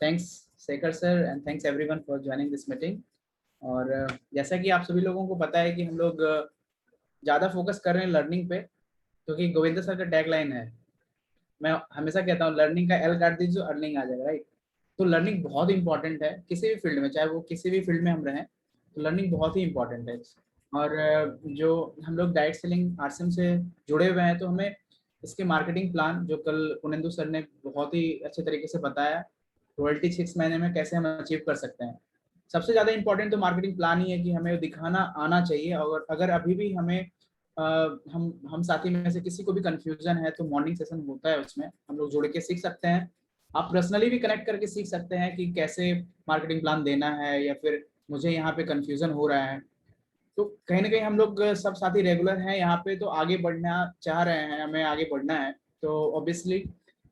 Thanks Shekhar sir and thanks everyone for joining this meeting. और जैसा कि आप सभी लोगों को पता है कि हम लोग ज़्यादा फोकस कर रहे हैं लर्निंग पे, क्योंकि गोविंद सर का टैगलाइन है, मैं हमेशा कहता हूँ लर्निंग का एल काट दीजिए अर्निंग आ जाएगा, राइट। तो लर्निंग बहुत इंपॉर्टेंट है किसी भी फील्ड में, चाहे वो किसी भी फील्ड में हम रहें, तो लर्निंग बहुत ही इंपॉर्टेंट है। और जो हम लोग डायरेक्ट सेलिंग आरसीएम से जुड़े हुए हैं, तो हमें इसके मार्केटिंग प्लान जो कल पुनेंदु सर ने बहुत ही अच्छे तरीके से बताया, रॉयल्टी 6 महीने में कैसे हम अचीव कर सकते हैं। सबसे ज़्यादा इंपॉर्टेंट तो मार्केटिंग प्लान ही है कि हमें दिखाना आना चाहिए। और अगर अभी भी हमें हम साथी में से किसी को भी कंफ्यूजन है तो मॉर्निंग सेशन होता है, उसमें हम लोग जुड़ के सीख सकते हैं। आप पर्सनली भी कनेक्ट करके सीख सकते हैं कि कैसे मार्केटिंग प्लान देना है, या फिर मुझे यहाँ पे कंफ्यूजन हो रहा है। तो कहीं ना कहीं हम लोग सब साथी रेगुलर हैं यहाँ पे, तो आगे बढ़ना चाह रहे हैं, हमें आगे बढ़ना है, तो ऑब्वियसली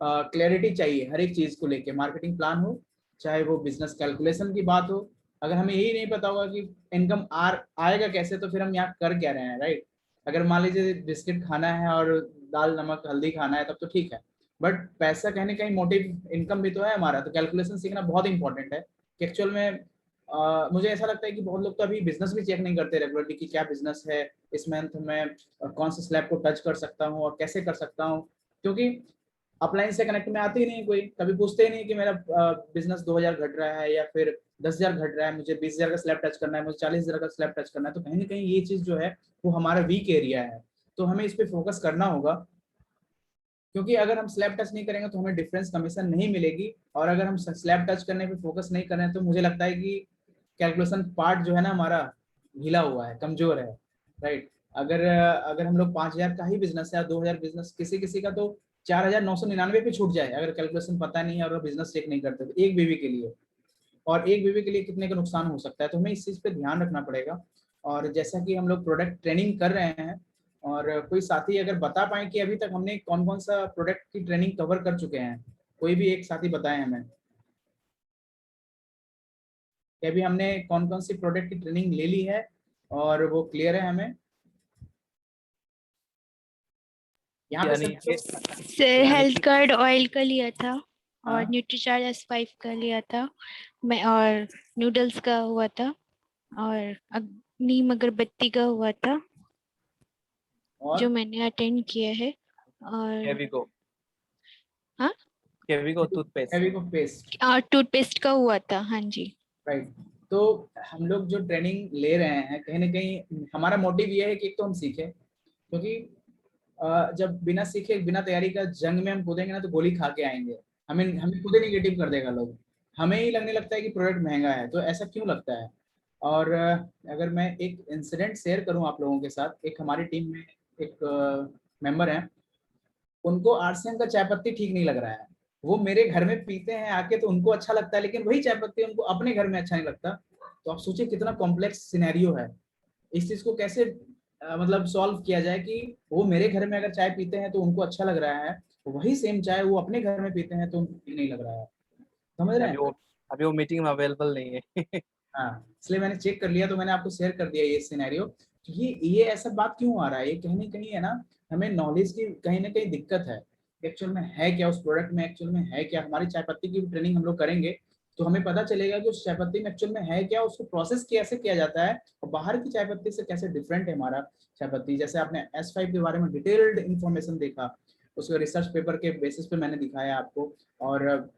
क्लैरिटी चाहिए हर एक चीज़ को लेके। मार्केटिंग प्लान हो, चाहे वो बिजनेस कैलकुलेशन की बात हो, अगर हमें यही नहीं पता होगा कि इनकम आएगा कैसे, तो फिर हम यहाँ कर क्या रहे हैं, राइट। अगर मान लीजिए बिस्किट खाना है और दाल नमक हल्दी खाना है, तब तो ठीक है, बट पैसा कहीं ना कहीं मोटिव इनकम भी तो है हमारा। तो कैलकुलेशन सीखना बहुत इंपॉर्टेंट है कि एक्चुअल में मुझे ऐसा लगता है कि बहुत लोग तो अभी बिजनेस भी चेक नहीं करते रेगुलरली कि क्या बिजनेस है, इस मंथ में कौन से स्लैब को टच कर सकता हूँ और कैसे कर सकता हूँ, क्योंकि अपलाइन से कनेक्ट में आते ही नहीं, कोई कभी पूछते ही नहीं कि मेरा बिजनेस 2000 घट रहा है या फिर 10,000 घट रहा है, मुझे 20,000 का स्लैब टच करना है, मुझे 40,000 का स्लैब टच करना है। तो कहीं ना कहीं ये चीज जो है वो हमारा वीक एरिया है, तो हमें इस पर फोकस करना होगा, क्योंकि अगर हम स्लैब टच नहीं करेंगे तो हमें डिफरेंस कमीशन नहीं मिलेगी। और अगर हम स्लैब टच करने पे फोकस नहीं कर रहे हैं, तो मुझे लगता है कि कैलकुलेशन पार्ट जो है ना हमारा ढीला हुआ है, कमजोर है, राइट। अगर अगर हम लोग 5,000 का ही बिजनेस है या 2,000 बिजनेस, किसी किसी का तो 4,999 पे छूट जाए, अगर कैलकुलेशन पता नहीं है और बिजनेस चेक नहीं करते, तो एक बीवी के लिए, और एक बीवी के लिए कितने का नुकसान हो सकता है। तो हमें इस चीज पे ध्यान रखना पड़ेगा। और जैसा कि हम लोग प्रोडक्ट ट्रेनिंग कर रहे हैं, और कोई साथी अगर बता पाए कि अभी तक हमने कौन कौन सा प्रोडक्ट की ट्रेनिंग कवर कर चुके हैं, कोई भी एक साथी बताए हमें कि अभी हमने कौन कौन सी प्रोडक्ट की ट्रेनिंग ले ली है और वो क्लियर है हमें यहाँ पे यानी सर हेल्थ कार्ड ऑयल का लिया था और हाँ, न्यूट्रीचार्ज S5 का लिया था मैं, और नूडल्स का हुआ था, और नीम अगरबत्ती का हुआ था और जो मैंने अटेंड किया है। और केविको हाँ, केविको टूथपेस्ट। फेविको पेस्ट, और टूथपेस्ट का हुआ था, हाँ जी। राइट। तो हम लोग जो ट्रेनिंग ले रहे हैं, कहीं ना कहीं हमारा मोटिव ये है कि एक तो हम सीखें, क्योंकि जब बिना सीखे बिना तैयारी का जंग में हम कूदेंगे ना, तो गोली खा के आएंगे, हमें हमें खुद ही निगेटिव कर देगा लोग, हमें ही लगने लगता है कि प्रोडक्ट महंगा है। तो ऐसा क्यों लगता है। और अगर मैं एक इंसिडेंट शेयर करूं आप लोगों के साथ, एक हमारी टीम में एक मेंबर है, उनको आरसीएम का चाय पत्ती ठीक नहीं लग रहा है, वो मेरे घर में पीते हैं आके तो उनको अच्छा लगता है, लेकिन वही चाय पत्ती उनको अपने घर में अच्छा नहीं लगता। तो आप सोचिए कितना कॉम्प्लेक्स सिनेरियो है। इस चीज को कैसे मतलब सॉल्व किया जाए कि वो मेरे घर में अगर चाय पीते हैं तो उनको अच्छा लग रहा है, वही सेम चाय वो अपने घर में पीते हैं तो उनको ठीक नहीं लग रहा है। समझ रहे अभी हैं। वो मीटिंग में अवेलेबल नहीं है। हाँ, इसलिए मैंने चेक कर लिया, तो मैंने आपको शेयर कर दिया ये सिनेरियो कि ये ऐसा बात क्यों आ रहा है। ये कहीं ना कहीं है ना, हमें नॉलेज की कहीं ना कहीं दिक्कत है। एक्चुअल में है क्या उस प्रोडक्ट में, एक्चुअल में है क्या। हमारी चाय पत्ती की ट्रेनिंग हम लोग करेंगे तो हमें पता चलेगा कि उस चाय पत्ती में एक्चुअल में है क्या, उसको प्रोसेस कैसे किया जाता है, और बाहर की चाय पत्ती से कैसे डिफरेंट है हमारा चाय पत्ती। जैसे आपने S5 के बारे में डिटेल्ड इन्फॉर्मेशन देखा, उसको रिसर्च पेपर के बेसिस पे मैंने दिखाया आपको। और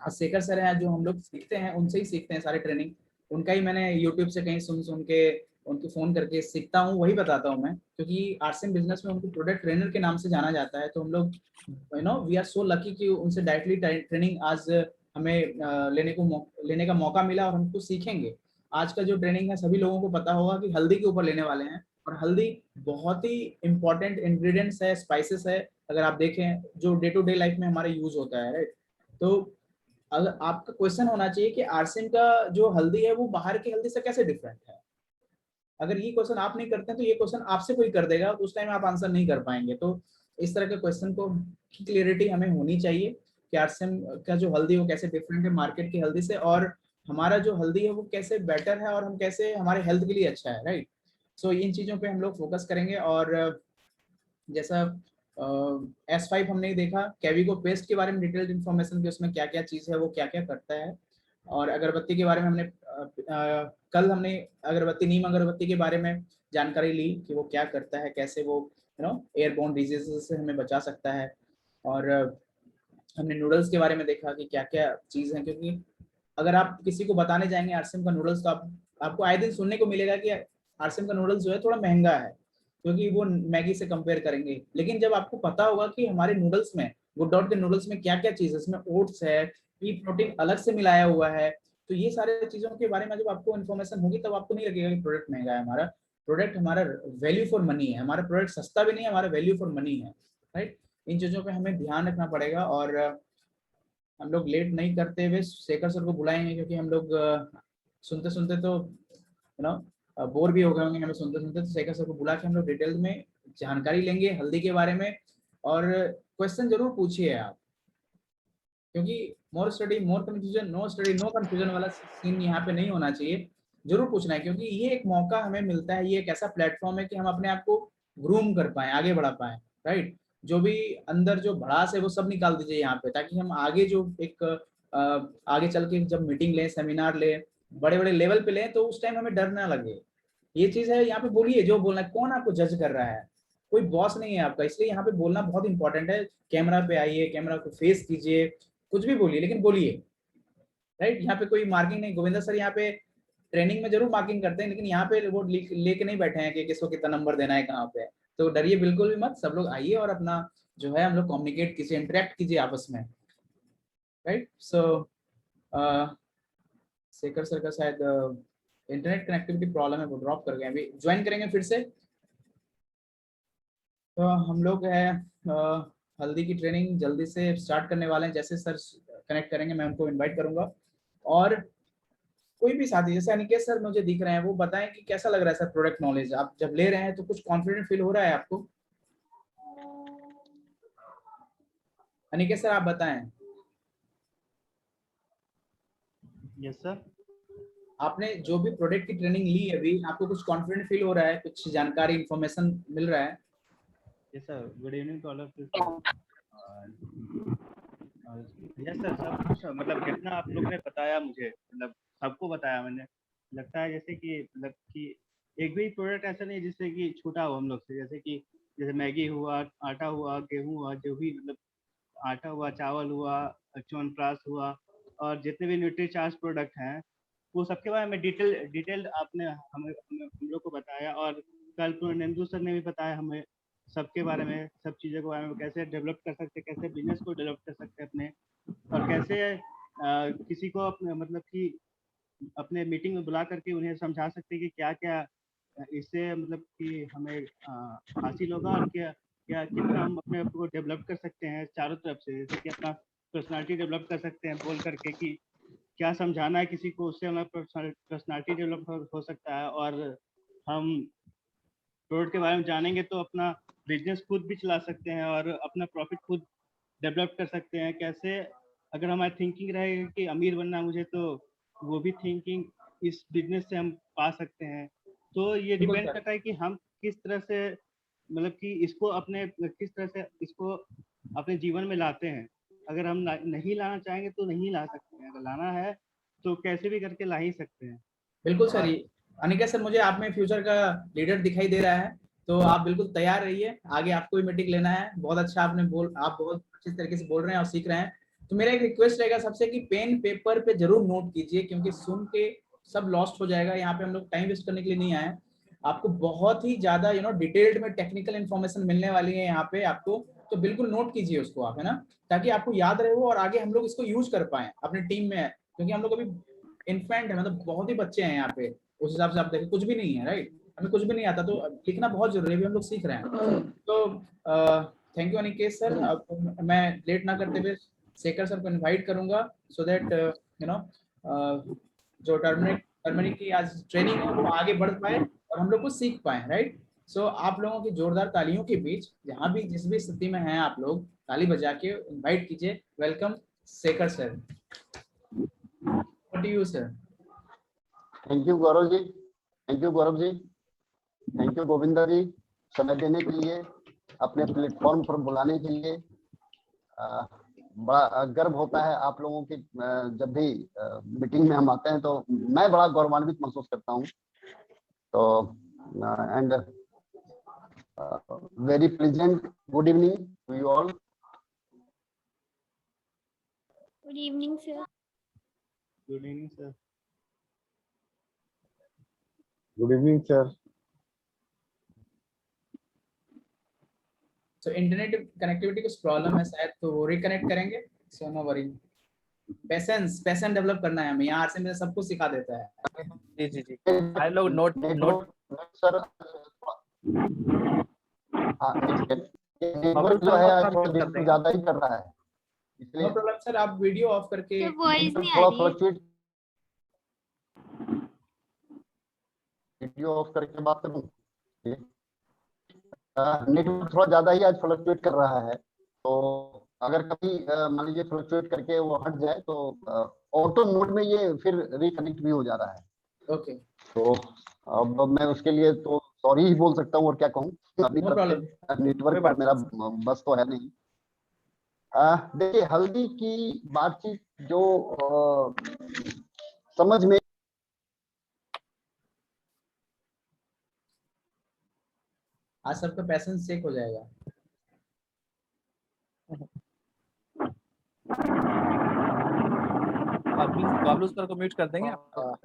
शेखर सर हैं जो हम लोग सीखते हैं, उनसे ही सीखते हैं सारे ट्रेनिंग, उनका ही मैंने यूट्यूब से कहीं सुन सुन के उनको फोन करके सीखता हूँ, वही बताता हूँ मैं, क्योंकि आरसीएम बिजनेस में उनको प्रोडक्ट ट्रेनर के नाम से जाना जाता है। तो हम लोग वी आर सो लकी कि उनसे डायरेक्टली ट्रेनिंग आज हमें लेने का मौका मिला, और हमको सीखेंगे। आज का जो ट्रेनिंग है सभी लोगों को पता होगा कि हल्दी के ऊपर लेने वाले हैं, और हल्दी बहुत ही इंपॉर्टेंट इंग्रेडिएंट्स है, स्पाइसेस है, अगर आप देखें जो डे टू डे लाइफ में हमारे यूज होता है, राइट। तो अगर आपका क्वेश्चन होना चाहिए कि आरसीएम का जो हल्दी है वो बाहर की हल्दी से कैसे डिफरेंट है। अगर ये क्वेश्चन आप नहीं करते हैं तो ये क्वेश्चन आपसे कोई कर देगा, उस टाइम आप आंसर नहीं कर पाएंगे। तो इस तरह के क्वेश्चन को क्लियरिटी हमें होनी चाहिए कि आरसीएम का जो हल्दी है वो कैसे डिफरेंट है मार्केट की हल्दी से, और हमारा जो हल्दी है वो कैसे बेटर है, और हम कैसे हमारे हेल्थ के लिए अच्छा है, राइट। सो इन चीजों पे हम लोग फोकस करेंगे। और जैसा S5 हमने देखा, कैविको पेस्ट के बारे में डिटेल्ड इन्फॉर्मेशन की, उसमें क्या क्या चीज़ है, वो क्या क्या करता है। और अगरबत्ती के बारे में हमने कल हमने अगरबत्ती, नीम अगरबत्ती के बारे में जानकारी ली कि वो क्या करता है, कैसे वो एयरबोर्न डिजीजेस से हमें बचा सकता है। और हमने नूडल्स के बारे में देखा कि क्या क्या चीज़ है, क्योंकि अगर आप किसी को बताने जाएंगे आरसीएम का नूडल्स, तो आपको आए दिन सुनने को मिलेगा कि आरसीएम का नूडल्स जो है थोड़ा महंगा है, क्योंकि वो मैगी से कंपेयर करेंगे। लेकिन जब आपको पता होगा कि हमारे नूडल्स में, गुड डॉट के नूडल्स में क्या क्या चीज़ है, इसमें ओट्स है, पी प्रोटीन अलग से मिलाया हुआ है, तो ये सारे चीज़ों के बारे में जब आपको इन्फॉर्मेशन होगी तब आपको नहीं लगेगा कि प्रोडक्ट महंगा है। हमारा प्रोडक्ट हमारा वैल्यू फॉर मनी है, हमारा प्रोडक्ट सस्ता भी नहीं है, हमारा वैल्यू फॉर मनी है, राइट। इन चीज़ों पे हमें ध्यान रखना पड़ेगा। और हम लोग लेट नहीं करते हुए शेखर सर को बुलाएंगे, क्योंकि हम लोग सुनते सुनते तो बोर भी हो गए होंगे हमें सुनते सुनते। तो शेखर सर को बुला के हम लोग डिटेल में जानकारी लेंगे हल्दी के बारे में। और क्वेश्चन जरूर पूछिए आप, क्योंकि more study more confusion, no study no confusion वाला सीन यहाँ पे नहीं होना चाहिए। जरूर पूछना है, क्योंकि ये एक मौका हमें मिलता है, ये एक ऐसा प्लेटफॉर्म है कि हम अपने आप को ग्रूम कर पाए, आगे बढ़ा पाए, राइट। जो भी अंदर जो भड़ास है वो सब निकाल दीजिए यहाँ पे, ताकि हम आगे जो एक आगे चल के जब मीटिंग लें, सेमिनार लें, बड़े बड़े लेवल पे लें, तो उस टाइम हमें डर ना लगे। ये चीज है, यहाँ पे बोलिए जो बोलना है। कौन आपको जज कर रहा है? कोई बॉस नहीं है आपका, इसलिए यहाँ पे बोलना बहुत इंपॉर्टेंट है। कैमरा पे आइए, कैमरा को फेस कीजिए, कुछ भी बोलिए लेकिन बोलिए, राइट। यहाँ पे कोई मार्किंग नहीं। गोविंदा सर यहाँ पे ट्रेनिंग में जरूर मार्किंग करते हैं, लेकिन यहाँ पे वो लेके नहीं बैठे हैं कि किसको कितना नंबर देना है कहाँ पे। तो डरिए बिल्कुल भी मत, सब लोग आइए और अपना जो है हम लोग कम्युनिकेट कीजिए, इंटरेक्ट कीजिए आपस में, राइट। सो शेखर सर का शायद इंटरनेट कनेक्टिविटी प्रॉब्लम है, वो ड्रॉप कर गए, अभी ज्वाइन करेंगे फिर से। तो हम लोग है हल्दी की ट्रेनिंग जल्दी से स्टार्ट करने वाले हैं। जैसे सर कनेक्ट करेंगे मैं उनको इनवाइट करूंगा। और कोई भी साथी, जैसे अनिकेत सर मुझे दिख रहे हैं, वो बताएं कि कैसा लग रहा है सर प्रोडक्ट नॉलेज। आप जब ले रहे हैं तो कुछ कॉन्फिडेंट फील हो रहा है आपको? अनिकेत सर आप बताएं। Yes sir. आपने जो भी प्रोडक्ट की ट्रेनिंग ली अभी, आपको कुछ कॉन्फिडेंट फील हो रहा है, कुछ जानकारी इंफॉर्मेशन मिल रहा है? Yes sir, good evening to all of you. Yes sir, सब कुछ मतलब जितना आप लोग ने बताया मुझे, मतलब सबको बताया मैंने, लगता है जैसे कि मतलब कि एक भी प्रोडक्ट ऐसा नहीं जिससे कि छूटा हो हम लोग से। जैसे मैगी हुआ, आटा हुआ, गेहूं हुआ, जो भी मतलब आटा हुआ, चावल हुआ, च्यवनप्राश हुआ, और जितने भी न्यूट्रीचार्ज प्रोडक्ट हैं वो सबके बारे में डिटेल आपने हम लोग को बताया। और कल पूर्णेंदु सर ने भी बताया हमें सबके बारे में, सब चीज़ों के बारे में, कैसे डेवलप कर सकते, कैसे बिजनेस को डेवलप कर सकते अपने, और कैसे किसी को अपने मतलब कि अपने मीटिंग में बुला करके उन्हें समझा सकते कि क्या क्या इससे मतलब कि हमें हासिल होगा, और क्या क्या कितना हम अपने आप को डेवलप कर सकते हैं चारों तरफ से। जैसे कि अपना पर्सनालिटी डेवलप कर सकते हैं बोल करके कि क्या समझाना है किसी को, उससे हमारा पर्सनालिटी डेवलप हो सकता है। और हम प्रोडक्ट के बारे में जानेंगे तो अपना बिजनेस खुद भी चला सकते हैं और अपना प्रॉफिट खुद डेवलप कर सकते हैं। कैसे अगर हमारी थिंकिंग रहेगी कि अमीर बनना मुझे, तो वो भी थिंकिंग इस बिजनेस से हम पा सकते हैं। तो ये डिपेंड करता है कि हम किस तरह से मतलब कि इसको अपने किस तरह से इसको अपने जीवन में लाते हैं। अगर हम नहीं लाना चाहेंगे तो नहीं ला सकते हैं, अगर लाना है तो कैसे भी करके ला ही सकते हैं। बिल्कुल सर। अनिकेत सर, मुझे आप में फ्यूचर का लीडर दिखाई दे रहा है, तो आप बिल्कुल तैयार रहिए, आगे आपको भी मीटिंग लेना है। बहुत अच्छा आप बहुत अच्छे तरीके से बोल रहे हैं और सीख रहे हैं। तो मेरा एक रिक्वेस्ट रहेगा सबसे कि पेन पेपर पे जरूर नोट कीजिए, क्योंकि सुन के सब लॉस्ट हो जाएगा। यहाँ पे हम लोग टाइम वेस्ट करने के लिए नहीं आए। आपको बहुत ही ज्यादा डिटेल्ड में टेक्निकल इन्फॉर्मेशन मिलने वाली है यहाँ पे आपको, तो बिल्कुल नोट कीजिए उसको आप, है ना, ताकि आपको याद रहे वो और आगे हम लोग इसको यूज कर पाए अपने टीम में। क्योंकि हम लोग अभी इन्फेंट है, मतलब बहुत ही बच्चे हैं यहाँ पे, उस हिसाब से आप देखें कुछ भी नहीं है, राइट। हमें कुछ भी नहीं आता, तो लिखना बहुत जरूरी है, भी हम लोग सीख रहे हैं। तो थैंक यू अनिकेत सर। अब मैं लेट ना करते हुए शेखर सर को इनवाइट करूंगा, सो दैट जो टर्मरिक की आज ट्रेनिंग है वो आगे बढ़ पाए और हम लोग कुछ सीख पाए, राइट। सो आप लोगों की जोरदार तालियों के बीच, जहाँ भी जिस भी स्थिति में हैं आप लोग, ताली बजा के इनवाइट कीजिए। Welcome Shekhar sir. What do you sir? Thank you Gaurav ji, thank you Gaurav ji, thank you Govinda ji समय देने के लिए। अपने प्लेटफॉर्म पर बुलाने के लिए। बड़ा गर्व होता है आप लोगों की जब भी मीटिंग में हम आते हैं तो मैं बड़ा गौरवान्वित महसूस करता हूँ। तो and very pleasant good evening to you all. Good evening sir. Good evening sir. Good evening sir. तो इंटरनेट कनेक्टिविटी कुछ प्रॉब्लम है शायद, तो वो रिकनेक्ट करेंगे। So no worry, patience develop करना है हमें। यहाँ आरसी में सब कुछ सिखा देता है। जी जी जी। भाई लोग नोट सर हाँ नेटवर्क जो है आज थोड़ा डिस्टर्ब ज्यादा ही कर रहा है, इसलिए नो प्रॉब्लम सर, आप वीडियो ऑफ करके वॉइस नहीं आ थोड़ा रही है। फ्लक्चुएट वीडियो ऑफ करके बात करूं। नेटवर्क थोड़ा ज्यादा ही आज फ्लक्चुएट कर रहा है, तो अगर कभी मान लीजिए फ्लक्चुएट करके वो हट जाए तो ऑटो मोड में ये फिर रिकनेक्ट भी हो जा रहा है। ओके, तो अब मैं उसके लिए तो सॉरी ही बोल सकता हूँ और क्या कहूँ अपनी नो तरफ से। प्रॉब्लम। नेटवर्क पर मेरा बस तो है नहीं। देखिए हल्दी की बातचीत जो समझ में आज सबका पैसेंस चेक हो जाएगा। बाबलू सर को म्यूट कर देंगे आप।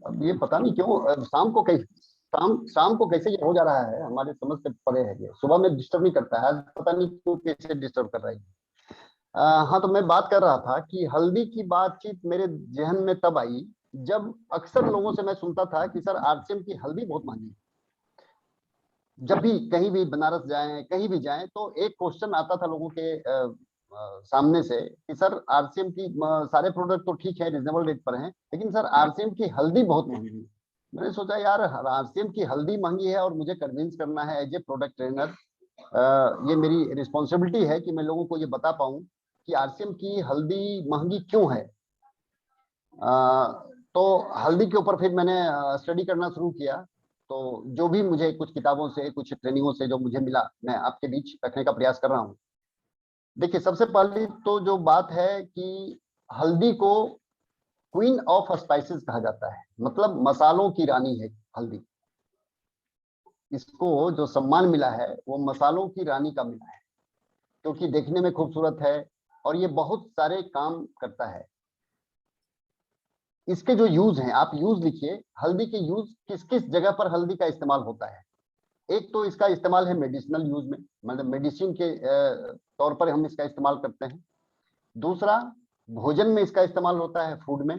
अब ये पता नहीं क्यों शाम को कैसे ये हो जा रहा है, हमारे समझ से परे है। ये सुबह में डिस्टर्ब नहीं करता है, आज पता नहीं क्यों कैसे डिस्टर्ब कर रहा है। हाँ, तो मैं बात कर रहा था कि हल्दी की बातचीत मेरे जहन में तब आई जब अक्सर लोगों से मैं सुनता था कि सर आरसीएम की हल्दी बहुत महंगी है। जब भी कहीं भी बनारस जाएं कहीं भी जाएं तो एक क्वेश्चन आता था लोगों के सामने से कि सर आरसीएम की सारे प्रोडक्ट तो ठीक है, रिजनेबल रेट पर हैं, लेकिन सर आरसीएम की हल्दी बहुत महंगी है। मैंने सोचा यार आरसीएम की हल्दी महंगी है और मुझे कन्विंस करना है एज ए प्रोडक्ट ट्रेनर। ये मेरी रिस्पॉन्सिबिलिटी है कि मैं लोगों को ये बता पाऊं कि आरसीएम की हल्दी महंगी क्यों है। तो हल्दी के ऊपर फिर मैंने स्टडी करना शुरू किया। तो जो भी मुझे कुछ किताबों से कुछ ट्रेनिंगों से जो मुझे मिला मैं आपके बीच रखने का प्रयास कर रहा हूँ। देखिए सबसे पहली तो जो बात है कि हल्दी को क्वीन ऑफ स्पाइसेस कहा जाता है, मतलब मसालों की रानी है हल्दी। इसको जो सम्मान मिला है वो मसालों की रानी का मिला है, क्योंकि देखने में खूबसूरत है और ये बहुत सारे काम करता है। इसके जो यूज हैं, आप यूज लिखिए, हल्दी के यूज किस किस जगह पर हल्दी का इस्तेमाल होता है। एक तो इसका इस्तेमाल है मेडिसिनल यूज में, मतलब मेडिसिन के तौर पर हम इसका इस्तेमाल करते हैं। दूसरा, भोजन में इसका इस्तेमाल होता है, फूड में।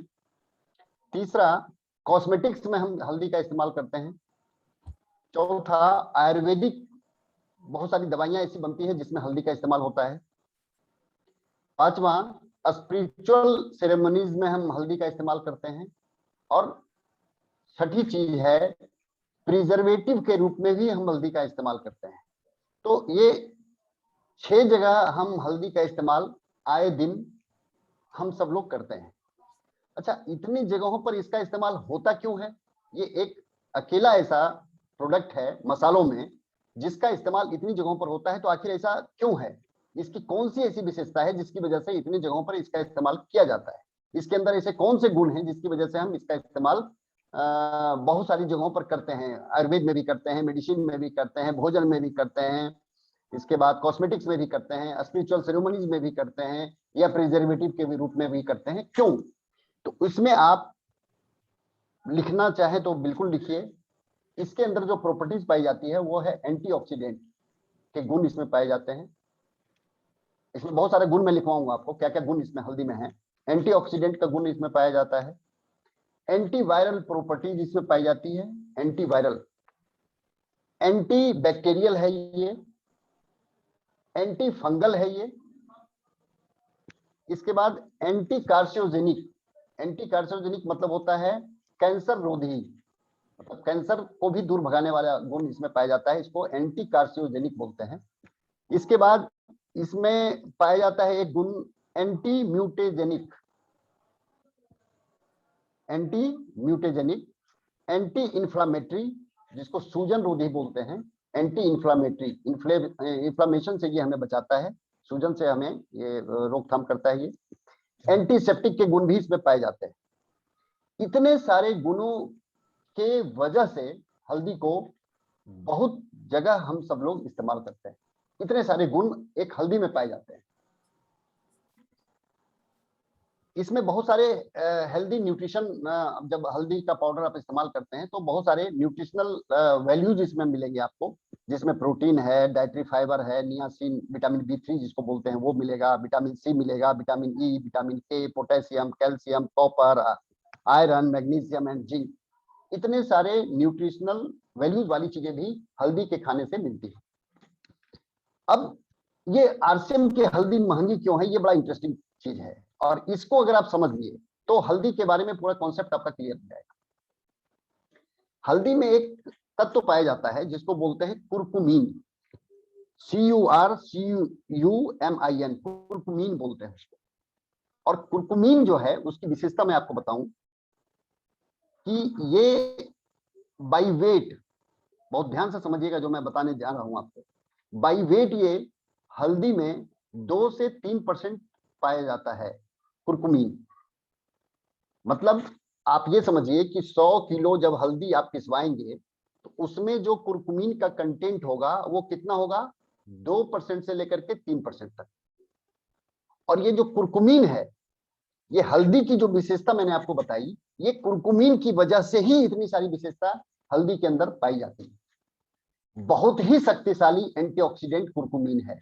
तीसरा, कॉस्मेटिक्स में हम हल्दी का इस्तेमाल करते हैं। चौथा, आयुर्वेदिक बहुत सारी दवाइयां ऐसी बनती हैं जिसमें हल्दी का इस्तेमाल होता है। पांचवा, स्पिरिचुअल सेरेमनीज में हम हल्दी का इस्तेमाल करते हैं। और छठी चीज है, प्रिजर्वेटिव के रूप में भी हम हल्दी का इस्तेमाल करते हैं। तो ये 6 जगह हम हल्दी का इस्तेमाल आए दिन हम सब लोग करते हैं। अच्छा, इतनी जगहों पर इसका इस्तेमाल होता क्यों है? ये एक अकेला ऐसा प्रोडक्ट है मसालों में जिसका इस्तेमाल इतनी जगहों पर होता है, तो आखिर ऐसा क्यों है? इसकी कौन सी ऐसी विशेषता है जिसकी वजह से इतनी जगहों पर इसका इस्तेमाल किया जाता है? इसके अंदर ऐसे कौन से गुण हैं जिसकी वजह से हम इसका इस्तेमाल बहुत सारी जगहों पर करते हैं? आयुर्वेद में भी करते हैं, मेडिसिन में भी करते हैं, भोजन में भी करते हैं, इसके बाद कॉस्मेटिक्स में भी करते हैं, स्पिरिचुअल सेरेमनीज में भी करते हैं, या प्रिजर्वेटिव के रूप में भी करते हैं। क्यों? तो इसमें आप लिखना चाहे तो बिल्कुल लिखिए। इसके अंदर जो प्रॉपर्टीज पाई जाती है वो है एंटीऑक्सीडेंट के गुण इसमें पाए जाते हैं। इसमें बहुत सारे गुण मैं लिखवाऊंगा आपको, क्या क्या गुण इसमें हल्दी में है। एंटीऑक्सीडेंट का गुण इसमें पाया जाता है। एंटीवायरल प्रॉपर्टीज इसमें पाई जाती है, एंटीवायरल, एंटी बैक्टीरियल है ये, एंटी फंगल है ये। इसके बाद एंटी कार्सिनोजेनिक, एंटी कार्सिनोजेनिक मतलब होता है कैंसर रोधी, मतलब कैंसर को भी दूर भगाने वाला गुण इसमें पाया जाता है, इसको एंटी कार्सिनोजेनिक बोलते हैं। इसके बाद इसमें पाया जाता है एक गुण एंटी म्यूटेजेनिक, एंटी म्यूटेजेनिक, एंटी इंफ्लामेटरी जिसको सूजन रोधी बोलते हैं, एंटी इन्फ्लामेटरी, इन्फ्लामेशन से ये हमें बचाता है, सूजन से हमें ये रोकथाम करता है। ये एंटीसेप्टिक के गुण भी इसमें पाए जाते हैं। इतने सारे गुणों के वजह से हल्दी को बहुत जगह हम सब लोग इस्तेमाल करते हैं। इतने सारे गुण एक हल्दी में पाए जाते हैं। इसमें बहुत सारे हेल्दी न्यूट्रिशन, जब हल्दी का पाउडर आप इस्तेमाल करते हैं तो बहुत सारे न्यूट्रिशनल वैल्यूज इसमें मिलेंगे आपको, जिसमें प्रोटीन है, डाइटरी फाइबर है, नियासिन, विटामिन B3 जिसको बोलते हैं वो मिलेगा, विटामिन C मिलेगा, vitamin E, vitamin K, potassium, calcium, copper, iron, magnesium and zinc. इतने सारे न्यूट्रिशनल वैल्यूज वाली चीजें भी हल्दी के खाने से मिलती है। अब ये आरसीएम की हल्दी महंगी क्यों है, ये बड़ा इंटरेस्टिंग चीज है, और इसको अगर आप समझ लिए तो हल्दी के बारे में पूरा कॉन्सेप्ट आपका क्लियर हो जाएगा। हल्दी में एक तत्व पाया जाता है जिसको बोलते हैं कुरकुमीन, CURCUMIN, कुरकुमीन बोलते हैं उसको। और कुरकुमीन जो है उसकी विशेषता मैं आपको बताऊं कि ये बाई वेट, बहुत ध्यान से समझिएगा जो मैं बताने जा रहा हूं आपको, बाई वेट ये हल्दी में 2 से 3% पाया जाता है कुरकुमीन। मतलब आप ये समझिए कि 100 किलो जब हल्दी आप पिसवाएंगे तो उसमें जो कुरकुमीन का कंटेंट होगा वो कितना होगा, 2% से लेकर के 3% तक। और ये जो कुरकुमीन है, ये हल्दी की जो विशेषता मैंने आपको बताई, ये कुरकुमीन की वजह से ही इतनी सारी विशेषता हल्दी के अंदर पाई जाती है। बहुत ही शक्तिशाली एंटीऑक्सीडेंट कुरकुमीन है,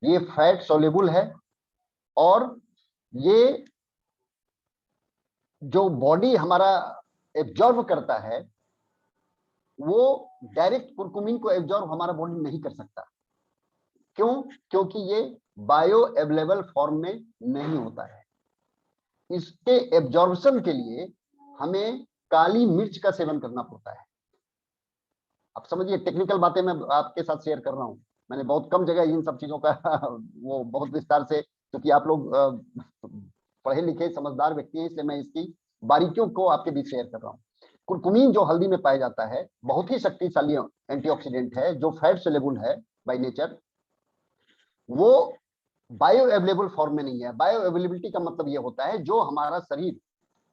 ये फैट सोल्यूबल है, और ये जो बॉडी हमारा एब्जॉर्ब करता है वो डायरेक्ट कुरकुमीन को एब्जॉर्ब हमारा बॉडी नहीं कर सकता। क्यों? क्योंकि ये बायो अवेलेबल फॉर्म में नहीं होता है। इसके एब्जॉर्प्शन के लिए हमें काली मिर्च का सेवन करना पड़ता है। आप समझिए, टेक्निकल बातें मैं आपके साथ शेयर कर रहा हूं, मैंने बहुत कम जगह इन सब चीजों का वो बहुत विस्तार से, क्योंकि आप लोग पढ़े लिखे समझदार व्यक्ति हैं, इसलिए मैं इसकी बारीकियों को आपके बीच शेयर कर रहा हूँ। कुरकुमीन जो हल्दी में पाया जाता है बहुत ही शक्तिशाली एंटीऑक्सीडेंट है, जो फैट सोल्यूबल है बाय नेचर। वो बायो अवेलेबल फॉर्म में नहीं है। बायो अवेलेबिलिटी का मतलब ये होता है जो हमारा शरीर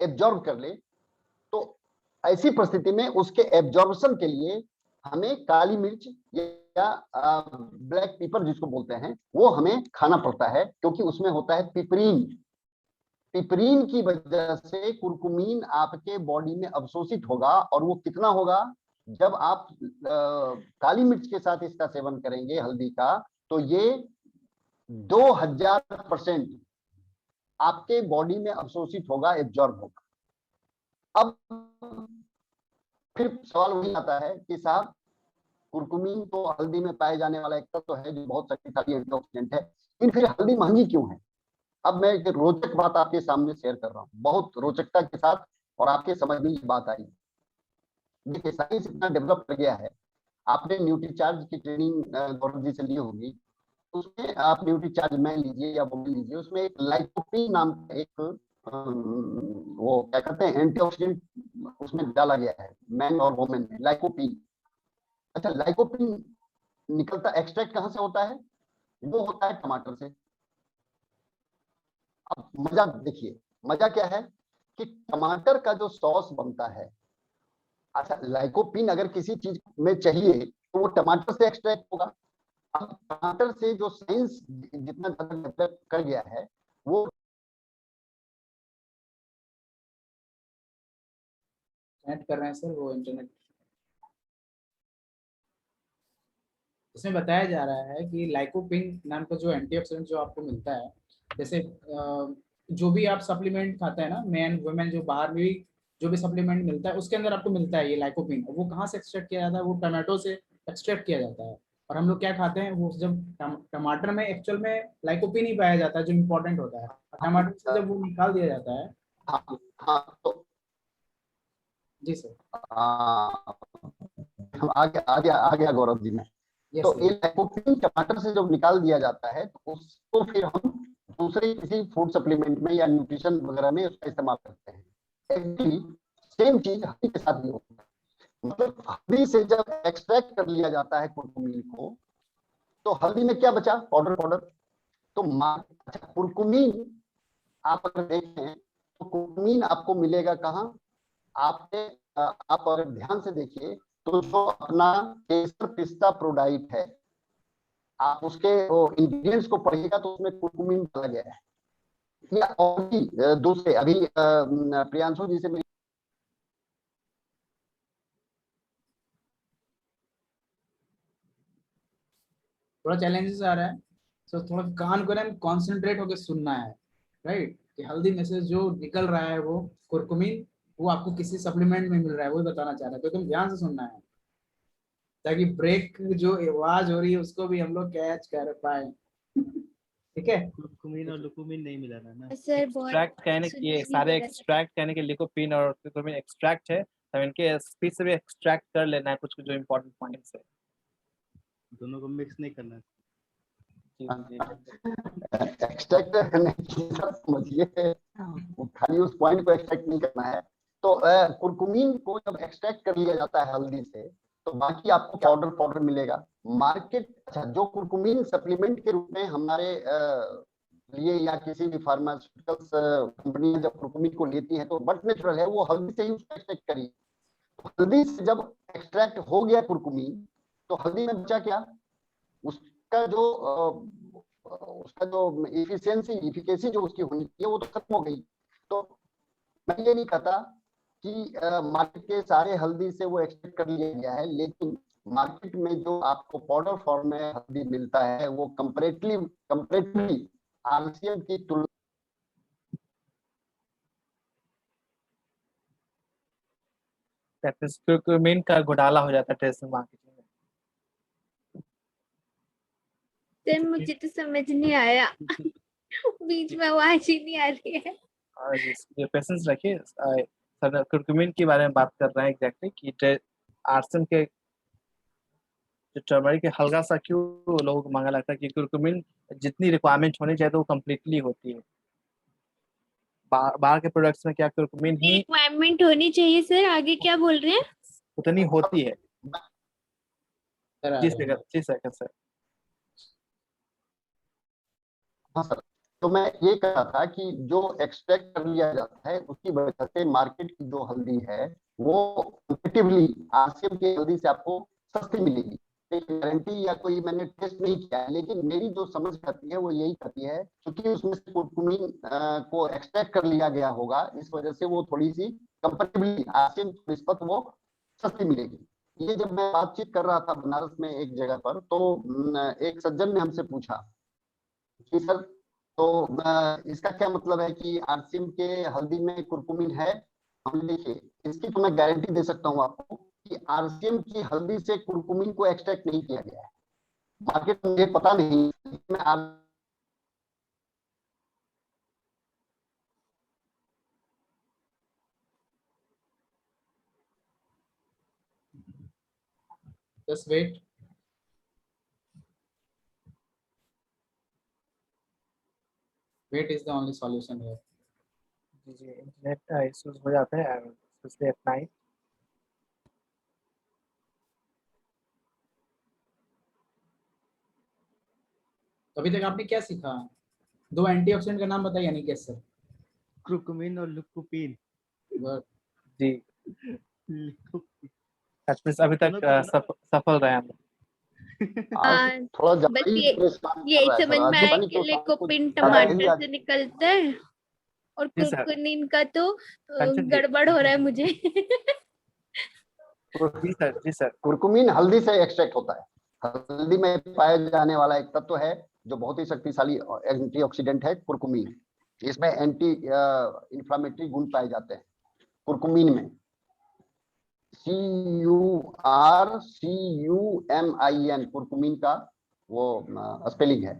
एब्जॉर्ब कर ले, तो ऐसी परिस्थिति में उसके एब्जॉर्प्शन के लिए हमें काली मिर्च या ब्लैक पेपर जिसको बोलते हैं वो हमें खाना पड़ता है, क्योंकि उसमें होता है पिपरीन। पिपरीन की वजह से कुरकुमीन आपके बॉडी में अवशोषित होगा, और वो कितना होगा, जब आप काली मिर्च के साथ इसका सेवन करेंगे हल्दी का, तो ये 2000% आपके बॉडी में अवशोषित होगा, एब्जॉर्ब होगा। अब फिर सवाल वही आता है कि साहब कुरकुमीन तो हल्दी में पाए जाने वाला एक तत्व है जो बहुत शक्तिशाली एंटीऑक्सीडेंट है, लेकिन फिर हल्दी महंगी क्यों है? अब मैं एक रोचक बात आपके सामने शेयर कर रहा हूँ, बहुत रोचकता के साथ, और आपके समझ में ये बात आई। देखिए, साइंस इतना डेवलप कर गया है। आपने न्यूट्रीचार्ज की ट्रेनिंग गौरव जी से ली होगी, उसमें आप न्यूट्रीचार्ज मैन लीजिए या वुमेन लीजिए, उसमें एक लाइकोपीन नाम का एक वो क्या कहते हैं एंटीऑक्सीडेंट उसमें डाला गया है, मैन और वुमेन में, लाइकोपीन। अच्छा, लाइकोपीन निकलता एक्सट्रैक्ट कहाँ से होता है? वो होता है टमाटर से। अब मजा देखिए, मजा क्या है कि टमाटर का जो सॉस बनता है, अच्छा लाइकोपीन अगर किसी चीज में चाहिए तो वो टमाटर से एक्सट्रैक्ट होगा। अब टमाटर से जो साइंस जितना ज्यादा डेवलप कर गया है वो कनेक्ट कर रहे हैं सर, वो इंटरनेट। इसमें बताया जा रहा है कि लाइकोपिन नाम का जो एंटीऑक्सीडेंट जो आपको मिलता है, जैसे जो भी आप सप्लीमेंट खाते हैं ना, मैन वुमेन, जो बाहर भी जो भी सप्लीमेंट मिलता है उसके अंदर आपको मिलता है ये लाइकोपिन। वो कहाँ से एक्सट्रैक्ट किया जाता है? वो टमाटो से एक्सट्रैक्ट किया जाता है। और हम लोग क्या खाते हैं, वो जब टमाटर में एक्चुअल में लाइकोपिन ही पाया जाता है जो इम्पोर्टेंट होता है, टमाटर से जब वो निकाल दिया जाता है। हाँ, हाँ, तो जी सर, हम आ गया गौरव जी में। तो ये लाइकोपीन टमाटर से जब निकाल दिया जाता है तो उसको फिर हम दूसरे किसी फूड सप्लीमेंट में या न्यूट्रिशन वगैरह में उसका इस्तेमाल करते हैं। एक्चुअली सेम चीज हल्दी के साथ भी होता है। मतलब हल्दी से जब एक्सट्रैक्ट कर लिया जाता है कुरकुमीन को, तो हल्दी में क्या बचा? Powder powder. तो अच्छा, कुरकुमीन आप अगर देखें तो कुरकुमीन आपको मिलेगा कहाँ? आपके आप अगर ध्यान से देखिए तो जो अपना केसर पिस्ता प्रोडाइट है, आप उसके इंग्रेडिएंट्स को पढ़िएगा तो उसमें कुरकुमीन डाला गया है। या और भी दूसरे, अभी प्रियांशु जी से मेरी थोड़ा चैलेंजेस आ रहा है, तो थोड़ा कान को ना कॉन्सेंट्रेट होकर सुनना है, राइट? कि हल्दी में से जो निकल रहा है वो कुरकुमीन, वो आपको किसी सप्लीमेंट में मिल रहा है, वो बताना चाह रहा है, तो तुम ध्यान से सुनना है ताकि ब्रेक जो आवाज हो रही है उसको भी हम लोग कैच कर पाए। ठीक है? कुरकुमीन और लुकुमीन नहीं मिला था ना। सर बहुत एक्सट्रैक्ट कहने सुनने ये नहीं सारे दे रहा। एक्सट्रैक्ट कहने के लिकोपीन और कुरकुमीन एक्सट्रैक्ट है, तो इनके स्पीच से भी एक्सट्रैक्ट कर लेना है कुछ जो इंपॉर्टेंट पॉइंट्स है। दोनों को मिक्स नहीं करना। जी जी एक्सट्रैक्ट नहीं समझिए, खाली उस पॉइंट को एक्सट्रैक्ट नहीं करना है। तो कुरकुमीन को जब एक्सट्रैक्ट कर लिया जाता है हल्दी से, तो बाकी आपको पाउडर पाउडर मिलेगा मार्केट। अच्छा, जो कुरकुमीन सप्लीमेंट के रूप में हमारे लिए या किसी भी फार्मास्यूटिकल्स कंपनी जब कुरकुमीन को लेती है तो बट नेचुरल है, वो हल्दी से ही उसको एक्सट्रैक्ट करी। हल्दी से जब एक्सट्रैक्ट हो गया कुरकुमीन, तो हल्दी में बचा क्या? उसका जो इफिशिएंसी जो उसकी होनी चाहिए वो तो खत्म हो गई। तो मैं ये नहीं कहता कि मार्केट के सारे हल्दी से वो एक्सट्रैक्ट कर लिया गया है, लेकिन मार्केट में जो आपको पाउडर फॉर्म में हल्दी मिलता है वो कंपैरेटिवली आरसीएम की तुलना कुरकुमीन का घोटाला हो जाता है टेस्ट मार्केटिंग में। सर मुझे तो समझ नहीं आया। बीच में आवाज ही नहीं आ रही है। और ये पेशेंस रखिए, सर कुरकुमीन के बारे में बात कर रहे हैं एग्जैक्टली कि आरसीएम के जो टर्मरिक हल्का सा क्यों लोगों को महंगा लगता है कि कुरकुमीन जितनी रिक्वायरमेंट होनी चाहिए तो वो कम्प्लीटली होती है। बाहर के प्रोडक्ट्स में क्या कुरकुमीन ही रिक्वायरमेंट होनी चाहिए सर, आगे क्या बोल रहे हैं? उतनी होती है। सर, जी सर सर। हाँ सर, तो मैं ये कह रहा था कि जो एक्सट्रैक्ट कर लिया जाता है उसकी वजह से मार्केट की जो हल्दी है वो कंपैरेटिवली आरसीएम की हल्दी से आपको सस्ती मिलेगी। गारंटी या कोई मैंने टेस्ट नहीं किया है, लेकिन मेरी जो समझ कहती है वो यही कहती है, क्योंकि उसमें से कुरकुमीन को एक्सट्रैक्ट कर लिया गया होगा, इस वजह से वो थोड़ी सी कंपैरेटिवली आरसीएम की निस्बत वो सस्ती मिलेगी। ये जब मैं बातचीत कर रहा था बनारस में एक जगह पर, तो एक सज्जन ने हमसे पूछा कि सर, तो इसका क्या मतलब है कि आरसीएम के हल्दी में कुरकुमीन है? हम देखिए, इसकी तो मैं गारंटी दे सकता हूँ आपको कि आरसीएम की हल्दी से कुरकुमीन को एक्सट्रैक्ट नहीं किया गया है। मार्केट में मुझे पता नहीं, लेकिन मैं just wait. Wait is the only solution here. जी इंटरनेट इश्यूज हो जाते हैं इसलिए इतना ही। तो अभी तक आपने क्या सीखा? 2 एंटीऑक्सीडेंट का नाम बताइए, यानी कैसे? कुरकुमीन और लुकुपीन। जी अभी तक सफल रहे हम। आज थोड़ा बस ज्यादा ही ये परेशान कर यही रहा है समझ सर, आज में पता आया नहीं कि क्यों शाम को लिकोपिन ज्यादा ही टमाटर आज से निकलता है और जी सर। कुरकुनीन का तो कंचन जी। गड़बड़ हो रहा है मुझे। जी सर कुरकुमीन हल्दी से एक्सट्रैक्ट होता है। हल्दी में पाया जाने वाला एक तत्व है जो बहुत ही शक्तिशाली एंटीऑक्सीडेंट है, कुरकुमीन। इसमें एंटी इंफ्लामेटरी गुण पाए जाते हैं कुरकुमीन में। CURCUMIN कुरकुमीन का वो स्पेलिंग है।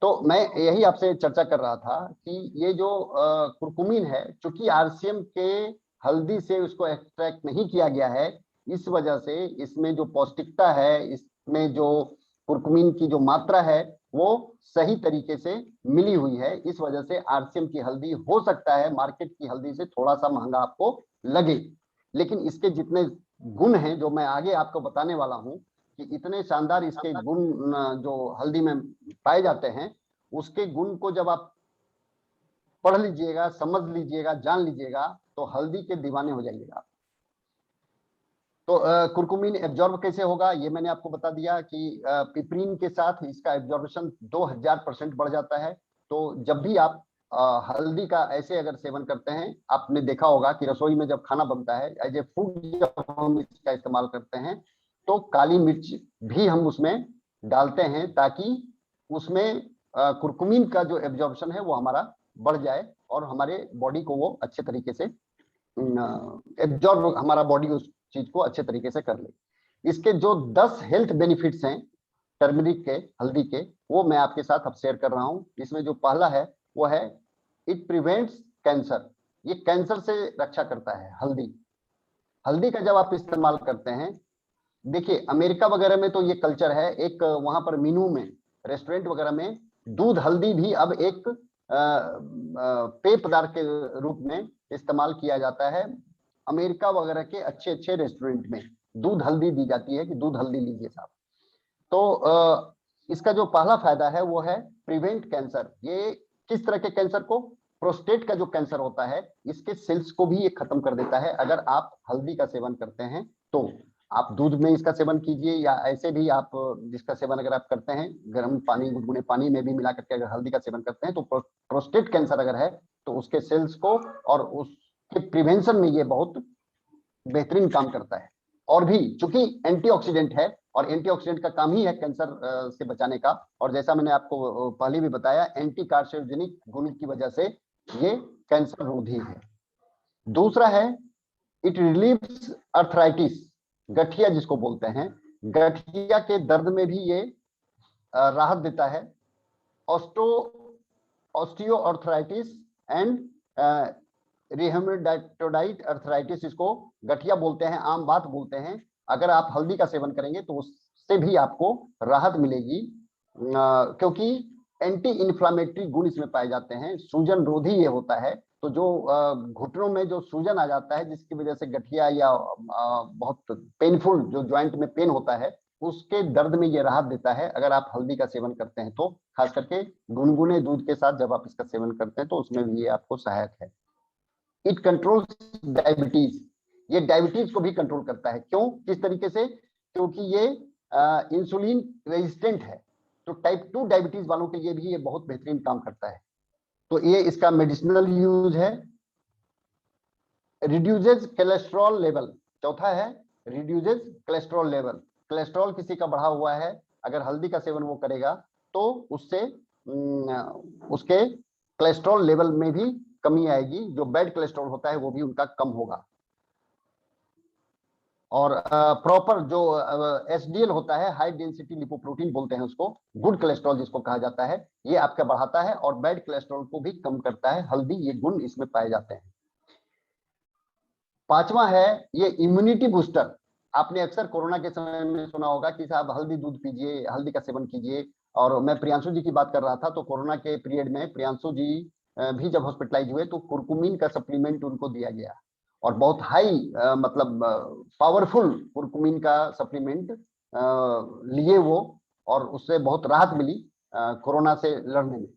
तो मैं यही आपसे चर्चा कर रहा था कि ये जो कुरकुमीन है, चूंकि आरसीएम के हल्दी से उसको एक्सट्रैक्ट नहीं किया गया है, इस वजह से इसमें जो पौष्टिकता है, इसमें जो कुरकुमीन की जो मात्रा है वो सही तरीके से मिली हुई है। इस वजह से आरसीएम की हल्दी हो सकता है मार्केट की हल्दी से थोड़ा सा महंगा आपको लगे, लेकिन इसके जितने गुण हैं जो मैं आगे आपको बताने वाला हूं कि इतने शानदार इसके गुण जो हल्दी में पाए जाते हैं, उसके गुण को जब आप पढ़ लीजिएगा, समझ लीजिएगा, जान लीजिएगा, तो हल्दी के दीवाने हो जाइएगा। तो कुरकुमिन एब्जॉर्ब कैसे होगा, ये मैंने आपको बता दिया कि पिपरीन के साथ इसका एब्जॉर्बेशन 2000% बढ़ जाता है। तो जब भी आप हल्दी का ऐसे अगर सेवन करते हैं, आपने देखा होगा कि रसोई में जब खाना बनता है, एज ए फूड जब हम इसका इस्तेमाल करते हैं, तो काली मिर्च भी हम उसमें डालते हैं ताकि उसमें कुरकुमिन का जो एब्जॉर्बेशन है वो हमारा बढ़ जाए और हमारे बॉडी को वो अच्छे तरीके से एब्जॉर्ब, हमारा बॉडी उस चीज को अच्छे तरीके से कर ले। इसके जो 10 हेल्थ बेनिफिट्स हैं टर्मरिक के, हल्दी के, वो मैं आपके साथ अब शेयर कर रहा हूं। इसमें जो पहला है वो है इट प्रिवेंट्स कैंसर। ये कैंसर से रक्षा करता है हल्दी। हल्दी का जब आप इस्तेमाल करते हैं, देखिए अमेरिका वगैरह में तो ये कल्चर है, एक वहां पर मेनू में, रेस्टोरेंट वगैरह में दूध हल्दी भी अब एक पेय पदार्थ के रूप में इस्तेमाल किया जाता है। अमेरिका वगैरह के अच्छे अच्छे रेस्टोरेंट में दूध हल्दी दी जाती है कि दूध हल्दी लीजिए साहब। तो इसका जो पहला फायदा है वो है प्रिवेंट कैंसर। ये किस तरह के कैंसर को, प्रोस्टेट का जो कैंसर होता है, इसके सेल्स को भी ये खत्म कर देता है अगर आप हल्दी का सेवन करते हैं। तो आप दूध में इसका सेवन कीजिए या ऐसे भी आप जिसका सेवन अगर आप करते हैं गर्म पानी, गुनगुने पानी में भी मिला करके अगर हल्दी का सेवन करते हैं, तो प्रोस्टेट कैंसर अगर है तो उसके सेल्स को और उसके प्रिवेंशन में ये बहुत बेहतरीन काम करता है। और भी चूंकि एंटीऑक्सीडेंट है, और एंटीऑक्सीडेंट का काम ही है कैंसर से बचाने का, और जैसा मैंने आपको पहले भी बताया, एंटी कार्सिनोजेनिक गुण की वजह से ये कैंसर रोधी है। दूसरा है इट रिलीव्स अर्थराइटिस, गठिया जिसको बोलते हैं, गठिया के दर्द में भी ये राहत देता है। ऑस्टियोआर्थराइटिस एंड रिहेमेटोइड अर्थराइटिस, इसको गठिया बोलते हैं, आम बात बोलते हैं। अगर आप हल्दी का सेवन करेंगे तो उससे भी आपको राहत मिलेगी, क्योंकि एंटी इन्फ्लामेटरी गुण इसमें पाए जाते हैं। सूजन रोधी ये होता है। तो जो घुटनों में जो सूजन आ जाता है जिसकी वजह से गठिया या बहुत पेनफुल जो ज्वाइंट में पेन होता है, उसके दर्द में ये राहत देता है अगर आप हल्दी का सेवन करते हैं। तो खास करके गुनगुने दूध के साथ जब आप इसका सेवन करते हैं तो उसमें भी ये आपको सहायक है। इट कंट्रोल्स डायबिटीज, ये डायबिटीज को भी कंट्रोल करता है। क्यों, किस तरीके से, क्योंकि ये इंसुलिन रेजिस्टेंट है, तो टाइप 2 डायबिटीज वालों के लिए भी ये बहुत बेहतरीन काम करता है। तो ये इसका मेडिसिनल यूज है। रिड्यूसेस कोलेस्ट्रॉल लेवल, चौथा है रिड्यूसेस कोलेस्ट्रॉल लेवल। कोलेस्ट्रॉल किसी का बढ़ा हुआ है, अगर हल्दी का सेवन वो करेगा तो उससे उसके कोलेस्ट्रॉल लेवल में भी कमी आएगी, जो बैड कोलेस्ट्रॉल होता है वो भी उनका कम होगा। और प्रॉपर जो एसडीएल होता है, हाई डेंसिटी लिपोप्रोटीन बोलते हैं उसको, गुड कोलेस्ट्रॉल जिसको कहा जाता है, ये आपका बढ़ाता है और बैड कोलेस्ट्रॉल को भी कम करता है हल्दी। ये गुण इसमें पाए जाते हैं। पांचवा है ये इम्यूनिटी बूस्टर। आपने अक्सर कोरोना के समय में सुना होगा कि साहब हल्दी दूध पीजिए, हल्दी का सेवन कीजिए। और मैं प्रियांशु जी की बात कर रहा था, तो कोरोना के पीरियड में प्रियांशु जी भी जब हॉस्पिटलाइज हुए तो कुरकुमिन का सप्लीमेंट उनको दिया गया, और बहुत हाई मतलब पावरफुल कुरकुमिन का सप्लीमेंट लिए वो, और उससे बहुत राहत मिली कोरोना से लड़ने में।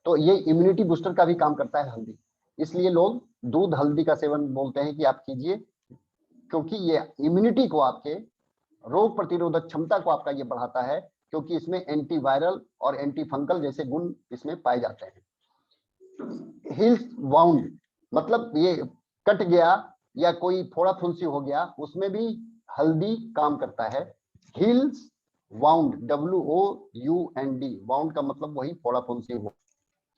तो ये इम्यूनिटी बूस्टर का भी काम करता है हल्दी, इसलिए लोग दूध हल्दी का सेवन बोलते हैं कि आप कीजिए, क्योंकि ये इम्यूनिटी को, आपके रोग प्रतिरोधक क्षमता को आपका ये बढ़ाता है, क्योंकि इसमें एंटीवायरल और एंटी फंगल जैसे गुण इसमें पाए जाते हैं। हील्स वाउंड, मतलब ये कट गया या कोई फोड़ा फुंसी हो गया, उसमें भी हल्दी काम करता है। हील्स वाउंड, WOUND, वाउंड का मतलब वही फोड़ा फुंसी हो।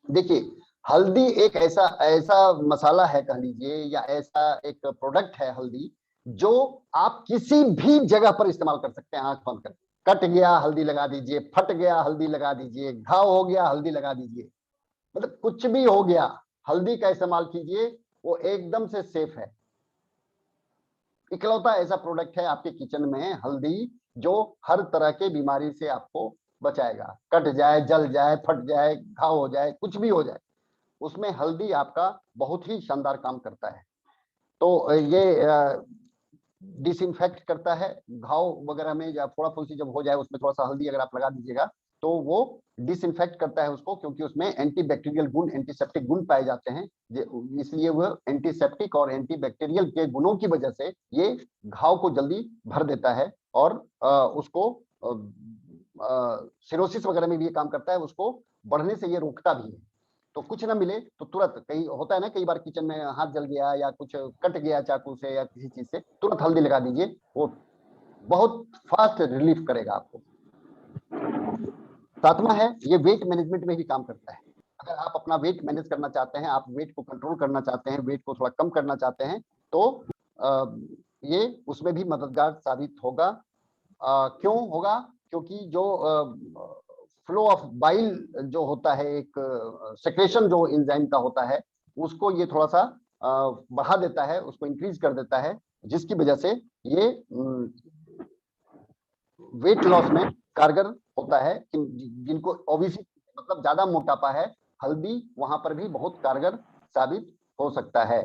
देखिए हल्दी एक ऐसा मसाला है कह लीजिए, या ऐसा एक प्रोडक्ट है हल्दी, जो आप किसी भी जगह पर इस्तेमाल कर सकते हैं। आंख बंद कर, कट गया हल्दी लगा दीजिए, फट गया हल्दी लगा दीजिए, घाव हो गया हल्दी लगा दीजिए, मतलब कुछ भी हो गया हल्दी का इस्तेमाल कीजिए, वो एकदम से सेफ है। इकलौता ऐसा प्रोडक्ट है आपके किचन में हल्दी, जो हर तरह के बीमारी से आपको बचाएगा। कट जाए, जल जाए, फट जाए, घाव हो जाए, कुछ भी हो जाए, उसमें हल्दी आपका बहुत ही शानदार काम करता है। तो ये डिसइंफेक्ट करता है, घाव वगैरह में या फोड़ा फुंसी जब हो जाए उसमें थोड़ा सा हल्दी अगर आप लगा दीजिएगा तो वो डिसइंफेक्ट करता है उसको, क्योंकि उसमें एंटीबैक्टीरियल गुण, एंटीसेप्टिक गुण पाए जाते हैं, इसलिए वह एंटीसेप्टिक और एंटीबैक्टीरियल के गुणों की वजह से ये घाव को जल्दी भर देता है और उसको सिरोसिस वगैरह में भी ये काम करता है, उसको बढ़ने से ये रोकता भी है। तो कुछ ना मिले तो तुरंत, कहीं होता है ना कई बार किचन में हाथ जल गया या कुछ कट गया चाकू से या किसी चीज से, तुरंत हल्दी लगा दीजिए, वो बहुत फास्ट रिलीफ करेगा आपको। 7वां है, ये वेट मैनेजमेंट में भी काम करता है। अगर आप अपना वेट मैनेज करना चाहते हैं, आप वेट को कंट्रोल करना चाहते हैं, वेट को थोड़ा कम करना चाहते हैं, तो ये उसमें भी मददगार साबित होगा। क्यों होगा? क्योंकि जो फ्लो ऑफ बाइल जो होता है, एक सेक्रेशन जो एंजाइम का होता है, उसको ये थोड़ा सा बढ़ा देता है, उसको इंक्रीज कर देता है, जिसकी वजह से ये वेट लॉस में कारगर होता है। जिनको ओबेसिटी मतलब ज्यादा मोटापा है, हल्दी वहां पर भी बहुत कारगर साबित हो सकता है।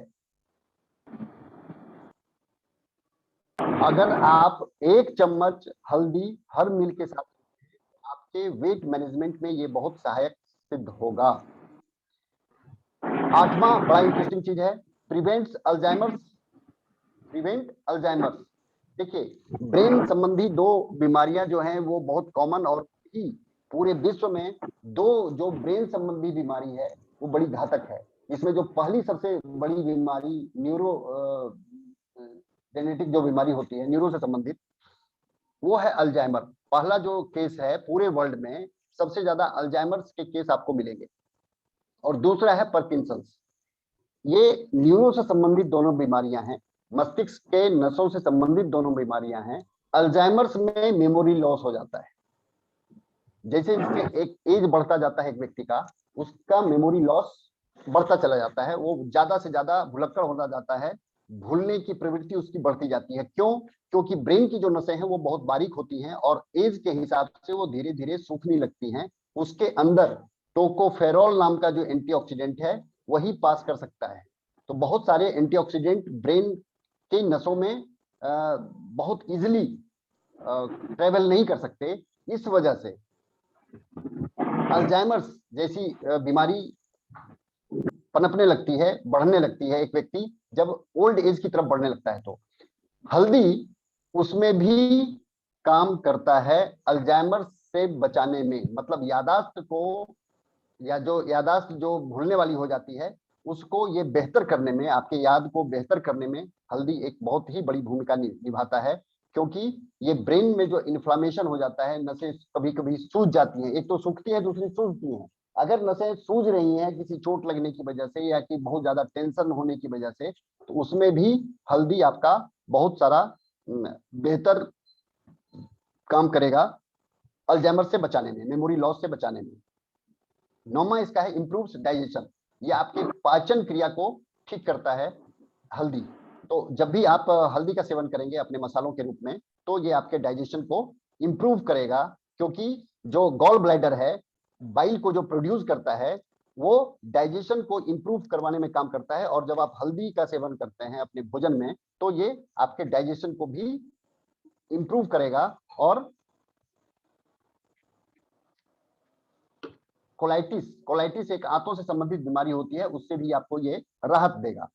अगर आप 1 चम्मच हल्दी हर मील के साथ आपके वेट मैनेजमेंट में ये बहुत सहायक सिद्ध होगा। 8वां बड़ा इंटरेस्टिंग चीज है, प्रिवेंट अल्जाइमर्स। देखिए, ब्रेन संबंधी 2 बीमारियां जो हैं वो बहुत कॉमन, और पूरे विश्व में 2 जो ब्रेन संबंधी बीमारी है वो बड़ी घातक है। इसमें जो पहली सबसे बड़ी बीमारी न्यूरो जेनेटिक जो बीमारी होती है न्यूरो से संबंधित, वो है अल्जाइमर। पहला जो केस है पूरे वर्ल्ड में, सबसे ज्यादा अल्जाइमर्स के केस आपको मिलेंगे, और दूसरा है पार्किंसंस। ये न्यूरो से संबंधित दोनों बीमारियां हैं, मस्तिष्क के नसों से संबंधित दोनों बीमारियां हैं। अल्जाइमर्स में मेमोरी लॉस हो जाता है, जैसे जैसे एक एज बढ़ता जाता है एक व्यक्ति का, उसका मेमोरी लॉस बढ़ता चला जाता है, वो ज्यादा से ज्यादा भुलक्कड़ होता जाता है, भूलने की प्रवृत्ति उसकी बढ़ती जाती है। क्यों? क्योंकि ब्रेन की जो नसें हैं वो बहुत बारीक होती हैं और एज के हिसाब से वो धीरे धीरे सूखने लगती हैं। उसके अंदर टोकोफेरोल नाम का जो एंटीऑक्सीडेंट है वही पास कर सकता है। तो बहुत सारे एंटीऑक्सीडेंट ब्रेन के नसों में बहुत इजीली ट्रेवल नहीं कर सकते। इस वजह से अल्जाइमर्स जैसी बीमारी पनपने लगती है, बढ़ने लगती है एक व्यक्ति जब ओल्ड एज की तरफ बढ़ने लगता है। तो हल्दी उसमें भी काम करता है अल्जाइमर से बचाने में, मतलब यादाश्त को, या जो यादाश्त जो भूलने वाली हो जाती है उसको ये बेहतर करने में, आपके याद को बेहतर करने में हल्दी एक बहुत ही बड़ी भूमिका निभाता है। क्योंकि ये ब्रेन में जो इन्फ्लामेशन हो जाता है, नसें कभी कभी सूज जाती हैं, एक तो सूखती है दूसरी सूजती हैं। अगर नसें सूज रही हैं किसी चोट लगने की वजह से या कि बहुत ज्यादा टेंशन होने की वजह से, तो उसमें भी हल्दी आपका बहुत सारा बेहतर काम करेगा अल्जाइमर से बचाने में, मेमोरी लॉस से बचाने में। 9वां इसका है इम्प्रूव्स डाइजेशन। ये आपके पाचन क्रिया को ठीक करता है हल्दी। तो जब भी आप हल्दी का सेवन करेंगे अपने मसालों के रूप में, तो ये आपके डाइजेशन को इम्प्रूव करेगा, क्योंकि जो गॉल ब्लैडर है बाइल को जो प्रोड्यूस करता है वो डाइजेशन को इम्प्रूव करवाने में काम करता है। और जब आप हल्दी का सेवन करते हैं अपने भोजन में, तो ये आपके डाइजेशन को भी इम्प्रूव करेगा और कोलाइटिस एक आंतों से संबंधित बीमारी होती है, उससे भी आपको ये राहत देगा।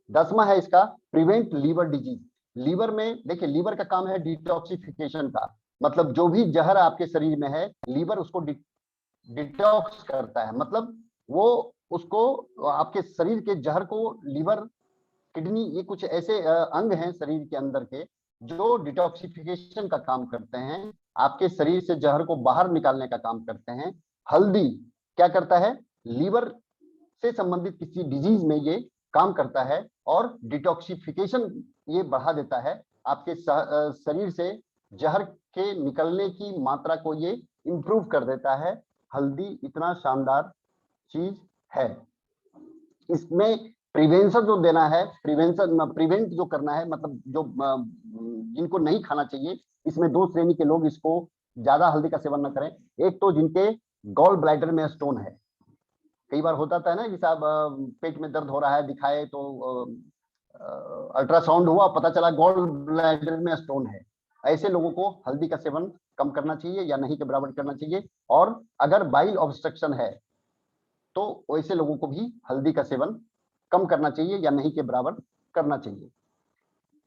10वां है इसका प्रिवेंट लीवर डिजीज। लीवर में देखिए, लीवर का काम है डिटॉक्सिफिकेशन का, मतलब जो भी जहर आपके शरीर में है लीवर उसको डिटॉक्स करता है। मतलब वो उसको, आपके शरीर के जहर को लीवर, किडनी, ये कुछ ऐसे अंग हैं शरीर के अंदर के जो डिटॉक्सिफिकेशन का काम करते हैं, आपके शरीर से जहर को बाहर निकालने का काम करते हैं। हल्दी क्या करता है? लीवर से संबंधित किसी डिजीज में ये काम करता है और डिटॉक्सिफिकेशन ये बढ़ा देता है, आपके शरीर से जहर के निकलने की मात्रा को ये इंप्रूव कर देता है। हल्दी इतना शानदार चीज है। इसमें प्रिवेंशन जो देना है, प्रिवेंट जो करना है, मतलब जो जिनको नहीं खाना चाहिए, इसमें 2 श्रेणी के लोग इसको ज्यादा हल्दी का सेवन न करें। एक तो जिनके गॉल ब्लैडर में स्टोन है, कई बार होता है ना कि साहब पेट में दर्द हो रहा है, दिखाए तो अल्ट्रासाउंड हुआ, पता चला गॉल ब्लैडर में स्टोन है, ऐसे लोगों को हल्दी का सेवन कम करना चाहिए या नहीं के बराबर करना चाहिए। और अगर बाइल ऑब्स्ट्रक्शन है तो वैसे लोगों को भी हल्दी का सेवन कम करना चाहिए या नहीं के बराबर करना चाहिए।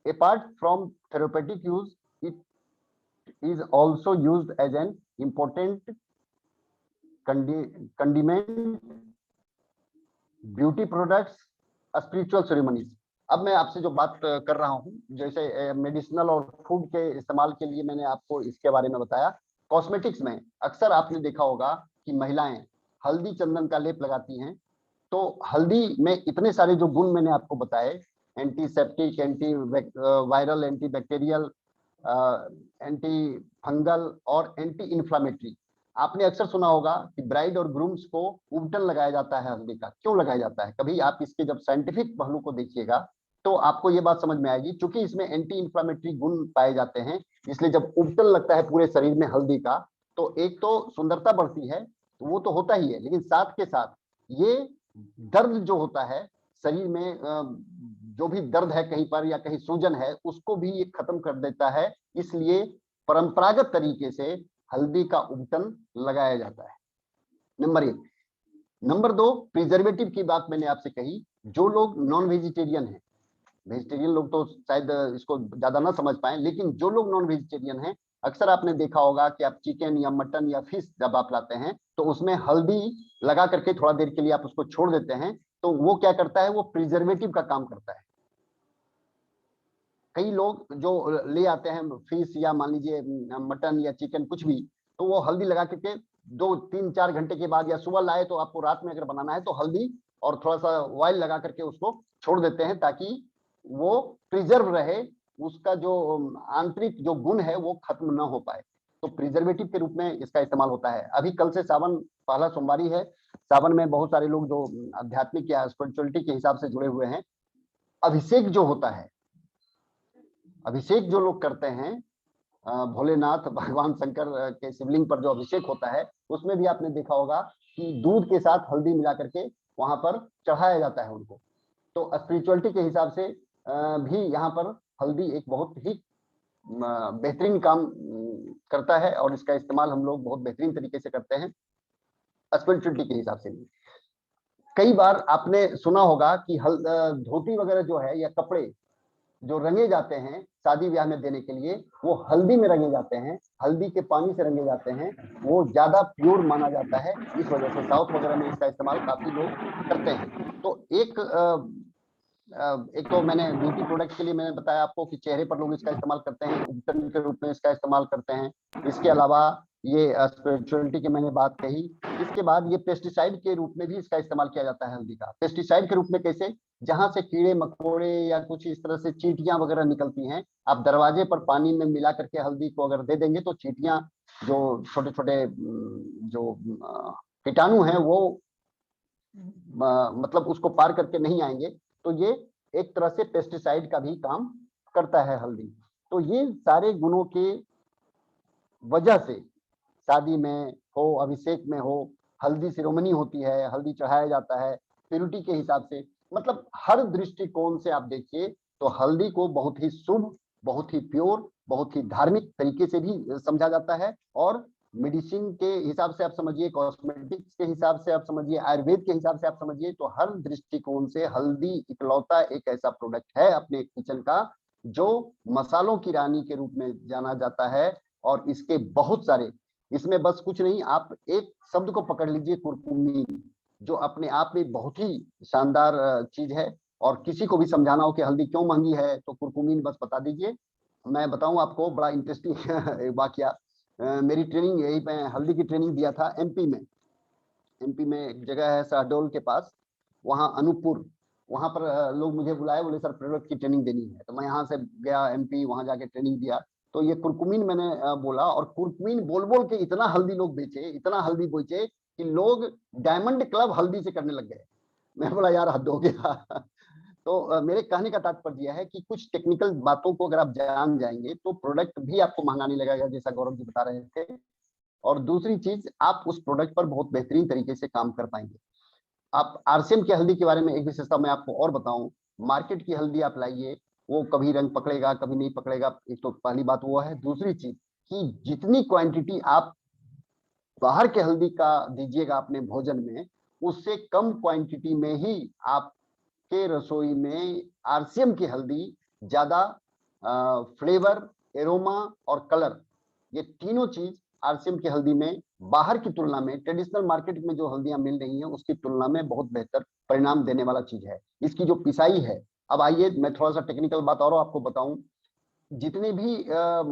Apart from therapeutic use, it is also used as an important condiment, beauty products, spiritual ceremonies. अब मैं आपसे जो बात कर रहा हूँ, जैसे मेडिसिनल और फूड के इस्तेमाल के लिए मैंने आपको इसके बारे में बताया। कॉस्मेटिक्स में अक्सर आपने देखा होगा कि महिलाएं हल्दी चंदन का लेप लगाती हैं। तो हल्दी में इतने सारे जो गुण मैंने आपको बताए, antiseptic, anti viral, anti bacterial, anti fungal और एंटी इन्फ्लामेटरी। आपने अक्सर सुना होगा कि ब्राइड और ग्रूम्स को उबटन लगाया जाता है हल्दी का। क्यों लगाया जाता है? कभी आप इसके जब साइंटिफिक पहलू को देखिएगा तो आपको ये बात समझ में आएगी। क्योंकि इसमें एंटी इन्फ्लामेटरी गुण पाए जाते हैं, इसलिए जब उबटन लगता है पूरे शरीर में हल्दी का, तो एक तो सुंदरता बढ़ती है, वो तो होता ही है, लेकिन साथ के साथ ये दर्द जो होता है शरीर में, जो भी दर्द है कहीं पर या कहीं सूजन है, उसको भी ये खत्म कर देता है। इसलिए परंपरागत तरीके से हल्दी का उबटन लगाया जाता है, नंबर 1। नंबर 2, प्रिजर्वेटिव की बात मैंने आपसे कही। जो लोग नॉन वेजिटेरियन हैं, वेजिटेरियन लोग तो शायद इसको ज्यादा ना समझ पाए, लेकिन जो लोग नॉन वेजिटेरियन हैं, अक्सर आपने देखा होगा कि आप चिकन या मटन या फिश जब आप लाते हैं तो उसमें हल्दी लगा करके थोड़ा देर के लिए आप उसको छोड़ देते हैं। तो वो क्या करता है? वो प्रिजर्वेटिव का काम करता है। कई लोग जो ले आते हैं फिश या मान लीजिए मटन या चिकन कुछ भी, तो वो हल्दी लगा करके 2-3-4 घंटे के बाद, या सुबह लाए तो आपको रात में अगर बनाना है तो हल्दी और थोड़ा सा ऑयल लगा करके उसको छोड़ देते हैं, ताकि वो प्रिजर्व रहे, उसका जो आंतरिक जो गुण है वो खत्म ना हो पाए। तो प्रिजर्वेटिव के रूप में इसका इस्तेमाल होता है। अभी कल से सावन, पहला सोमवारी है। सावन में बहुत सारे लोग जो आध्यात्मिक या स्पिरिचुअलिटी के हिसाब से जुड़े हुए हैं, अभिषेक जो होता है, अभिषेक जो लोग करते हैं, भोलेनाथ भगवान शंकर के शिवलिंग पर जो अभिषेक होता है, उसमें भी आपने देखा होगा कि दूध के साथ हल्दी मिला करके वहां पर चढ़ाया जाता है उनको। तो स्पिरिचुअलिटी के हिसाब से भी यहाँ पर हल्दी एक बहुत ही बेहतरीन काम करता है, और इसका इस्तेमाल हम लोग बहुत बेहतरीन तरीके से करते हैं स्पिरिचुअलिटी के हिसाब से भी। कई बार आपने सुना होगा कि धोती वगैरह जो है या कपड़े जो रंगे जाते हैं शादी ब्याह में देने के लिए, वो हल्दी में रंगे जाते हैं, हल्दी के पानी से रंगे जाते हैं, वो ज्यादा प्योर माना जाता है। इस वजह से साउथ वगैरह में इसका इस्तेमाल काफी लोग करते हैं। तो एक तो मैंने ब्यूटी प्रोडक्ट के लिए मैंने बताया आपको कि चेहरे पर लोग इसका इस्तेमाल करते हैं, उपटन के रूप में इसका इस्तेमाल करते हैं। इसके अलावा ये स्पिरिचुअलिटी की मैंने बात कही। इसके बाद ये पेस्टिसाइड के रूप में भी इसका इस्तेमाल किया जाता है हल्दी का। पेस्टिसाइड के रूप में कैसे? जहां से कीड़े मकोड़े या कुछ इस तरह से चींटियां वगैरह निकलती हैं, आप दरवाजे पर पानी में मिला करके हल्दी को अगर दे देंगे तो चींटियां, जो छोटे छोटे जो कीटाणु हैं, वो मतलब उसको पार करके नहीं आएंगे। तो ये एक तरह से पेस्टिसाइड का भी काम करता है हल्दी। तो ये सारे गुणों के वजह से शादी में हो, अभिषेक में हो, हल्दी सेरेमनी होती है, हल्दी चढ़ाया जाता है प्यूरिटी के हिसाब से। मतलब हर दृष्टिकोण से आप देखिए तो हल्दी को बहुत ही शुभ, बहुत ही प्योर, बहुत ही धार्मिक तरीके से भी समझा जाता है। और मेडिसिन के हिसाब से आप समझिए, कॉस्मेटिक्स के हिसाब से आप समझिए, आयुर्वेद के हिसाब से आप समझिए, तो हर दृष्टिकोण से हल्दी इकलौता एक ऐसा प्रोडक्ट है अपने किचन का जो मसालों की रानी के रूप में जाना जाता है। और इसके बहुत सारे, इसमें बस कुछ नहीं, आप एक शब्द को पकड़ लीजिए, कुरकुमीन, जो अपने आप में बहुत ही शानदार चीज है। और किसी को भी समझाना हो कि हल्दी क्यों महंगी है तो कुरकुमीन बस बता दीजिए। मैं बताऊं आपको बड़ा इंटरेस्टिंग वाकया। मेरी ट्रेनिंग यही पे हल्दी की ट्रेनिंग दिया था एमपी में। एमपी में एक जगह है शहडोल के पास, वहाँ अनूपपुर, वहाँ पर लोग मुझे बुलाए, बोले सर प्रोडक्ट की ट्रेनिंग देनी है। तो मैं यहाँ से गया एमपी, वहाँ जाके ट्रेनिंग दिया। तो ये कुरकुमीन मैंने बोला, और कुरकुमीन बोल बोल के इतना हल्दी लोग बेचे, इतना हल्दी बेचे कि लोग डायमंड क्लब हल्दी से करने लग गए। मैं बोला यार हद हो गया। तो मेरे कहने का तात्पर्य है कि कुछ टेक्निकल बातों को अगर आप जान जाएंगे तो प्रोडक्ट भी आपको महंगा नहीं लगेगा, जैसा गौरव जी बता रहे थे। और दूसरी चीज, आप उस प्रोडक्ट पर बहुत बेहतरीन तरीके से काम कर पाएंगे। आप आरसीएम की हल्दी के बारे में एक विशेषता मैं आपको और बताऊं मार्केट की हल्दी आप लाइए, वो कभी रंग पकड़ेगा कभी नहीं पकड़ेगा। एक तो पहली बात वो है। दूसरी चीज कि जितनी क्वांटिटी आप बाहर के हल्दी का दीजिएगा अपने भोजन में, उससे कम क्वांटिटी में ही आपके रसोई में आरसीएम की हल्दी ज्यादा फ्लेवर, एरोमा और कलर, ये तीनों चीज आरसीएम की हल्दी में बाहर की तुलना में, ट्रेडिशनल मार्केट में जो हल्दियां मिल रही हैं उसकी तुलना में बहुत बेहतर परिणाम देने वाला चीज है। इसकी जो पिसाई है, अब आइए मैं थोड़ा सा टेक्निकल बात और आपको बताऊं। जितने भी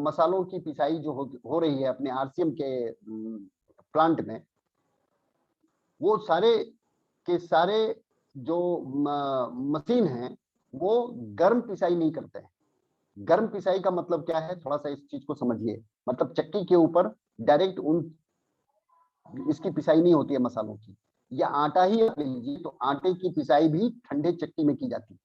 मसालों की पिसाई जो हो रही है अपने आरसीएम के प्लांट में, वो सारे के सारे जो मशीन हैं वो गर्म पिसाई नहीं करते हैं। गर्म पिसाई का मतलब क्या है, थोड़ा सा इस चीज को समझिए। मतलब चक्की के ऊपर डायरेक्ट इसकी पिसाई नहीं होती है मसालों की, या आटा ही ले लीजिए तो आटे की पिसाई भी ठंडे चक्की में की जाती है।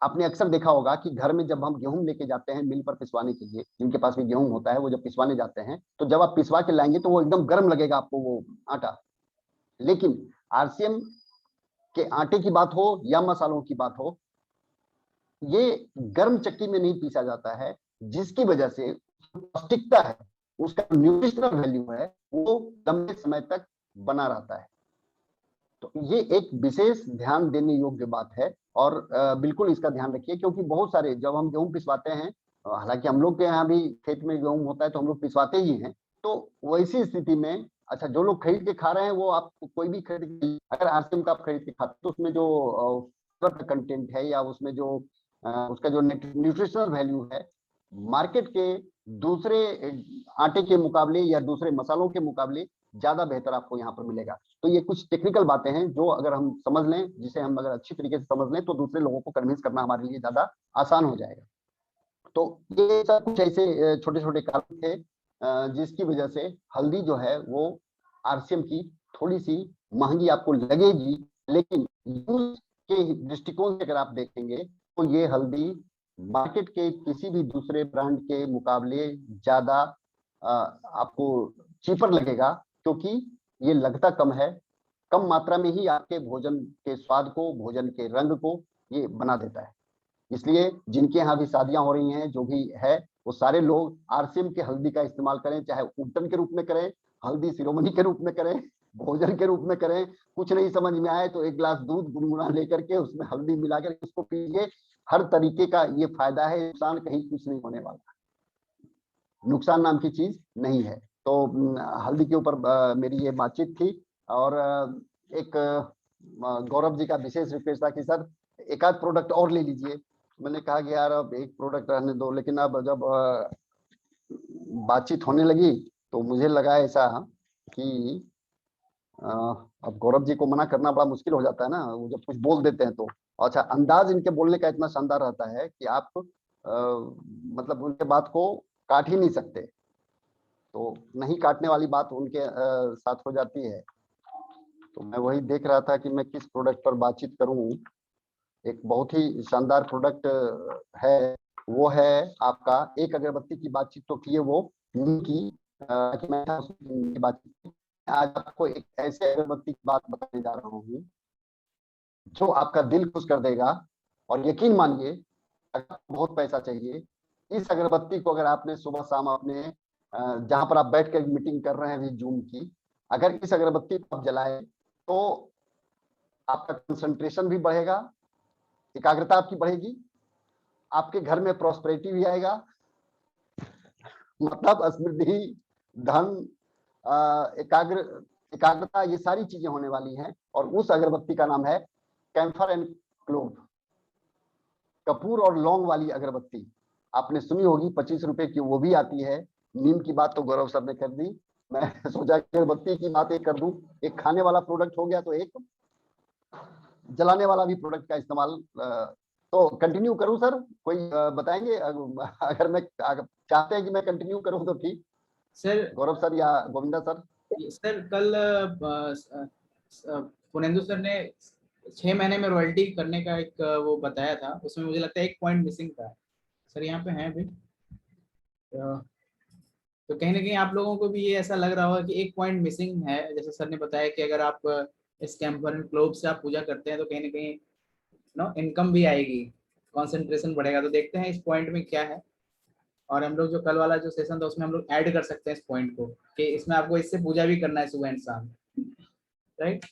आपने अक्सर देखा होगा कि घर में जब हम गेहूं लेके जाते हैं मिल पर पिसवाने के लिए, जिनके पास भी गेहूं होता है वो जब पिसवाने जाते हैं तो जब आप पिसवा के लाएंगे तो वो एकदम गर्म लगेगा आपको वो आटा। लेकिन आरसीएम के आटे की बात हो या मसालों की बात हो, ये गर्म चक्की में नहीं पीसा जाता है, जिसकी वजह से पौष्टिकता है, उसका न्यूट्रिशनल वैल्यू है, वो लंबे समय तक बना रहता है। तो ये एक विशेष ध्यान देने योग्य बात है और बिल्कुल इसका ध्यान रखिए, क्योंकि बहुत सारे जब हम गेहूं पिसवाते हैं, हालांकि हम लोग के यहाँ भी खेत में गेहूं होता है तो हम लोग पिसवाते ही हैं, तो वैसी स्थिति में अच्छा जो लोग खरीद के खा रहे हैं वो आप कोई भी खरीद, अगर आरसीएम का आप खरीद के खाते तो उसमें जो कंटेंट है या उसमें जो उसका जो न्यूट्रिशनल वैल्यू है, मार्केट के दूसरे आटे के मुकाबले या दूसरे मसालों के मुकाबले ज्यादा बेहतर आपको यहाँ पर मिलेगा। तो ये कुछ टेक्निकल बातें हैं जो अगर हम समझ लें, जिसे हम अगर अच्छी तरीके से समझ लें तो दूसरे लोगों को कन्विंस करना हमारे लिए ज्यादा आसान हो जाएगा। तो ये सब कुछ ऐसे छोटे छोटे कारण थे जिसकी वजह से हल्दी जो है वो आरसीएम की थोड़ी सी महंगी आपको लगेगी, लेकिन यूज के दृष्टिकोण से अगर आप देखेंगे तो ये हल्दी मार्केट के किसी भी दूसरे ब्रांड के मुकाबले ज्यादा आपको चीपर लगेगा, क्योंकि ये लगता कम है, कम मात्रा में ही आपके भोजन के स्वाद को, भोजन के रंग को ये बना देता है। इसलिए जिनके यहाँ भी शादियां हो रही हैं, जो भी है, वो सारे लोग आरसीएम के हल्दी का इस्तेमाल करें, चाहे उपटन के रूप में करें, हल्दी शिरोमणि के रूप में करें, भोजन के रूप में करें। कुछ नहीं समझ में आए तो एक गिलास दूध गुनगुना लेकर के उसमें हल्दी मिलाकर उसको पीजिए। हर तरीके का ये फायदा है, नुकसान कहीं कुछ नहीं होने वाला, नुकसान नाम की चीज नहीं है। तो हल्दी के ऊपर मेरी ये बातचीत थी और एक गौरव जी का विशेष रिक्वेस्ट था कि सर एक आध प्रोडक्ट और ले लीजिए। मैंने कहा कि यार अब एक प्रोडक्ट रहने दो, लेकिन अब जब बातचीत होने लगी तो मुझे लगा ऐसा कि अब गौरव जी को मना करना बड़ा मुश्किल हो जाता है ना, वो जब कुछ बोल देते हैं तो। अच्छा, अंदाज इनके बोलने का इतना शानदार रहता है कि आप मतलब उनके बात को काट ही नहीं सकते, तो नहीं काटने वाली बात उनके साथ हो जाती है। तो मैं वही देख रहा था कि मैं किस प्रोडक्ट पर बातचीत करूं। एक बहुत ही शानदार प्रोडक्ट है, वो है आपका एक अगरबत्ती की बातचीत तो की है वो की बातचीत। आज आपको एक ऐसे अगरबत्ती की बात बताने जा रहा हूँ जो आपका दिल खुश कर देगा। और यकीन मानिए, अगर बहुत पैसा चाहिए, इस अगरबत्ती को अगर आपने सुबह शाम अपने जहां पर आप बैठ कर मीटिंग कर रहे हैं अभी जूम की, अगर इस अगरबत्ती को आप जलाएं तो आपका कंसंट्रेशन भी बढ़ेगा, एकाग्रता आपकी बढ़ेगी, आपके घर में प्रॉस्पेरिटी भी आएगा, मतलब समृद्धि, धन, एकाग्रता, ये सारी चीजें होने वाली हैं। और उस अगरबत्ती का नाम है कैम्फर एंड क्लोव, कपूर और लौंग वाली अगरबत्ती। आपने सुनी होगी, 25 रुपए की वो भी आती है। नीम की बात तो गौरव सर ने कर दी, मैं सोचा अगरबत्ती की बात एक कर दूं। एक खाने वाला प्रोडक्ट हो गया तो एक जलाने वाला भी प्रोडक्ट का इस्तेमाल। तो कंटिन्यू करूं सर, कोई बताएंगे? अगर मैं चाहते हैं कि मैं कंटिन्यू करूं तो ठीक। सर गौरव सर या गोविंदा सर? सर कल पुनेंदु सर ने 6 महीने में रॉयल्टी करने का एक वो बताया था, उसमें मुझे लगता है एक पॉइंट मिसिंग था सर, यहाँ पे है अभी। तो कहीं ना कहीं आप लोगों को भी ये ऐसा लग रहा होगा कि एक पॉइंट मिसिंग है। जैसे सर ने बताया कि अगर आप इस कैम्फर एंड क्लोव से आप पूजा करते हैं तो कहीं ना कहीं नो इनकम भी आएगी, कंसंट्रेशन बढ़ेगा। तो देखते हैं इस पॉइंट में क्या है, और हम लोग जो कल वाला जो सेशन था उसमें हम लोग ऐड कर सकते हैं इस पॉइंट को कि इसमें आपको इससे पूजा भी करना है सुबह एंड शाम, राइट।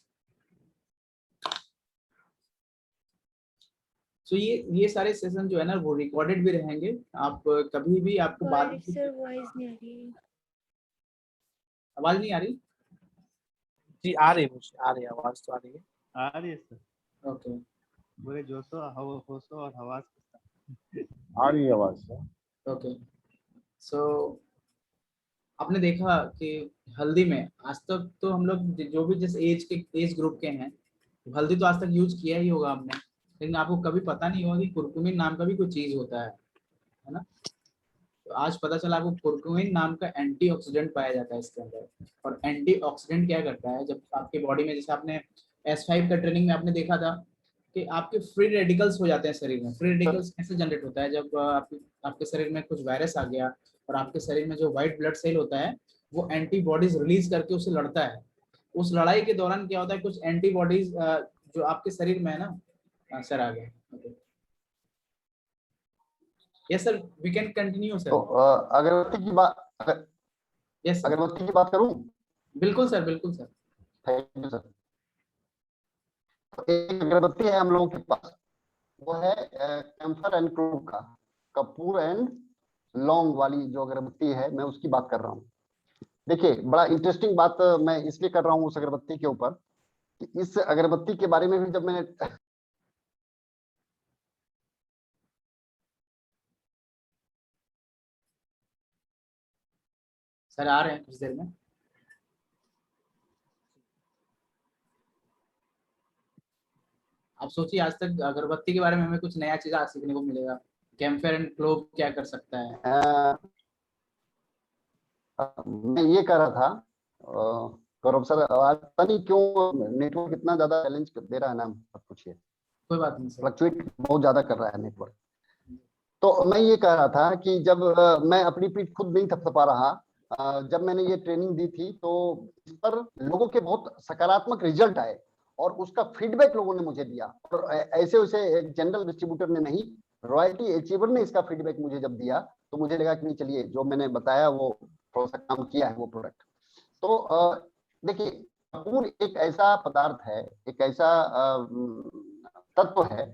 तो ये सारे सेशन जो है ना वो रिकॉर्डेड भी रहेंगे, आप कभी भी आपको बाद में सर वॉइस नहीं आ रही। आवाज नहीं आ रही? जी आ रही है, मुझे आ रही है, आवाज तो आ रही है। आ रही है सर। ओके, बोले जोशो होशो और हवास के साथ। आ रही है आवाज। ओके। सो आपने देखा कि हल्दी में आज तक तो हम लोग जो भी जिस एज ग्रुप के हैं, हल्दी तो आज तक यूज किया ही होगा आपने, लेकिन आपको कभी पता नहीं होगा कि कुरकुमिन नाम का भी कोई चीज होता है ना। तो आज पता चला आपको कुरकुमिन नाम का एंटीऑक्सीडेंट पाया जाता है इसके अंदर। और एंटीऑक्सीडेंट क्या करता है, जब आपके बॉडी में, जैसे आपने S5 का ट्रेनिंग में आपने देखा था कि आपके फ्री रेडिकल्स हो जाते हैं शरीर में। फ्री रेडिकल्स कैसे जनरेट होता है, जब आपके शरीर में कुछ वायरस आ गया और आपके शरीर में जो व्हाइट ब्लड सेल होता है वो एंटीबॉडीज रिलीज करके उसे लड़ता है। उस लड़ाई के दौरान क्या होता है, कुछ एंटीबॉडीज जो आपके शरीर में है ना, सर आ गया। Yes sir, we can continue sir. तो अगरबत्ती की बात, यस सर, अगरबत्ती की बात करूं? बिल्कुल सर, बिल्कुल सर। Thank you sir. तो एक अगरबत्ती है हम लोगों के पास, वो है कैम्फर एंड क्लोव का कपूर एंड लौंग वाली जो अगरबत्ती है, मैं उसकी बात कर रहा हूँ। देखिए बड़ा इंटरेस्टिंग बात मैं इसलिए कर रहा हूँ उस अगरबत्ती के ऊपर कि इस अगरबत्ती के बारे में भी जब मैंने सर आ रहे हैं कुछ देर में। आप सोचिए आज तक अगरबत्ती के बारे में हमें कुछ नया चीज आज सीखने को मिलेगा। कैम्फर एंड क्लोव क्या कर सकता है। मैं ये कह रहा था गौरव सर, आवाज पता नहीं क्यों नेटवर्क इतना ज्यादा चैलेंज दे रहा है ना, मत पूछिए, कोई बात नहीं सर। फ्लक्चुएट बहुत ज्यादा कर रहा है नेटवर्क। तो मैं ये कह रहा था कि जब मैं अपनी पीठ खुद नहीं थपथपा रहा, जब मैंने ये ट्रेनिंग दी थी तो इस पर लोगों के बहुत सकारात्मक रिजल्ट आए और उसका फीडबैक लोगों ने मुझे दिया। और ऐसे वैसे एक जनरल डिस्ट्रीब्यूटर ने नहीं, रॉयल्टी अचीवर ने इसका फीडबैक मुझे जब दिया तो मुझे लगा कि नहीं, चलिए जो मैंने बताया वो थोड़ा सा काम किया है वो प्रोडक्ट। तो देखिए कपूर एक ऐसा पदार्थ है, एक ऐसा तत्व है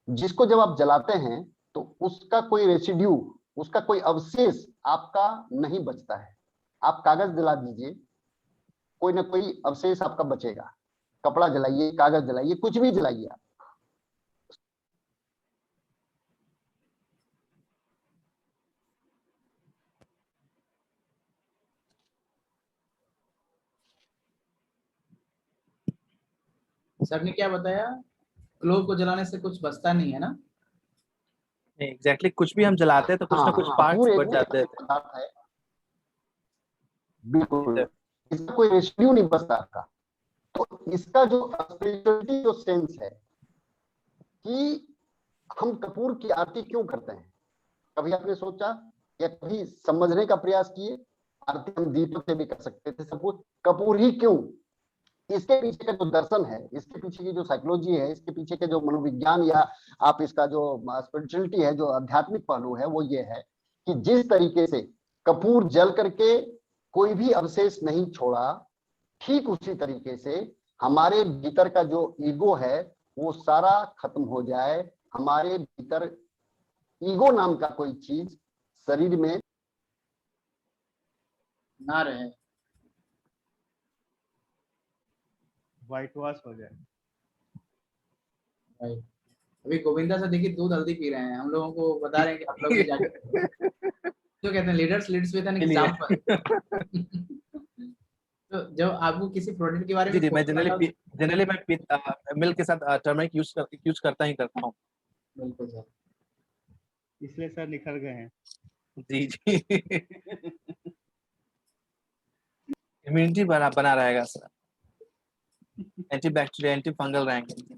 जिसको जब आप जलाते हैं तो उसका कोई रेसिड्यू, उसका कोई अवशेष आपका नहीं बचता है। आप कागज जला दीजिए, कोई ना कोई अवशेष आपका बचेगा। कपड़ा जलाइए, कागज जलाइए, कुछ भी जलाइए आप। सर ने क्या बताया, क्लोव को जलाने से कुछ बचता नहीं है ना। एग्जैक्टली कुछ भी हम जलाते हैं तो कुछ ना कुछ पार्ट्स कपूर एक बच जाते हैं। पदार्थ है, बिल्कुल, इसका कोई रेसिड्यू नहीं बचता आपका। तो इसका जो स्पिरिचुअलिटी जो सेंस है कि हम कपूर की आरती क्यों करते हैं, कभी आपने सोचा या कभी समझने का प्रयास किए? आरती हम दीपक से भी कर सकते थे, सब कुछ, कपूर ही क्यों? इसके पीछे का जो दर्शन है, इसके पीछे की जो साइकोलॉजी है, इसके पीछे के जो मनोविज्ञान या आप इसका जो स्पिरिचुअलिटी है, जो आध्यात्मिक पहलू है, वो ये है कि जिस तरीके से कपूर जल करके कोई भी अवशेष नहीं छोड़ा, ठीक उसी तरीके से हमारे भीतर का जो ईगो है वो सारा खत्म हो जाए, हमारे भीतर ईगो नाम का कोई चीज शरीर में ना रहे। व्हाइट वॉश हो जाए। राइट। अभी गोविंदा सर देखिए दूध हल्दी पी रहे हैं, हम लोगों को बता रहे हैं कि आप लोग भी जाके तो कहते हैं leaders leads with an example. तो जब आपको किसी प्रोडक्ट के बारे में जी मैं जनरली मैं मिल्क के साथ टर्मरिक यूज करता हूँ। बिल्कुल सर, इसलिए सर निखर गए हैं। जी इम्यूनिटी बना रहेगा sir, anti bacteria anti fungal रहेंगे,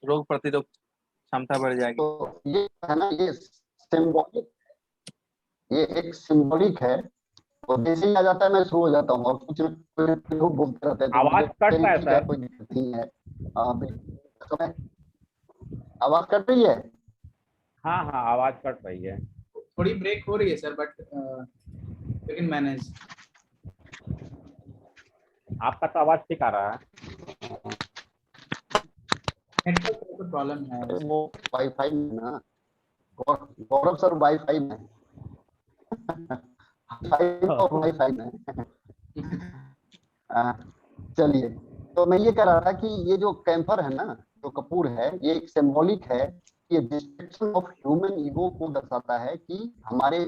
रोग प्रतिरोधक क्षमता बढ़ जाएगी। तो ये है ना, ये सिंबॉलिक, ये एक सिंबॉलिक है। तो जैसे ही आ जाता है मैं शुरू हो जाता हूँ और कुछ लोग बोलते रहते हैं, आवाज कट रहा है सर। कोई दिक्कत नहीं है। तो मैं आवाज कट रही है? हाँ हाँ आवाज कट रही है। थोड़ी ब्रेक हो रही है सर, बट लेकिन मैनेज। आपका तो आवाज ठीक आ रहा है। नेटवर्क का प्रॉब्लम है। अरे वो वाईफाई में ना, गौरव सर वाईफाई में वाईफाई में चलिए, तो मैं ये कह रहा था कि ये जो कैम्फर है ना, जो कपूर है, ये एक सिंबॉलिक है। ये डिस्ट्रक्शन ऑफ ह्यूमन ईगो को दर्शाता है कि हमारे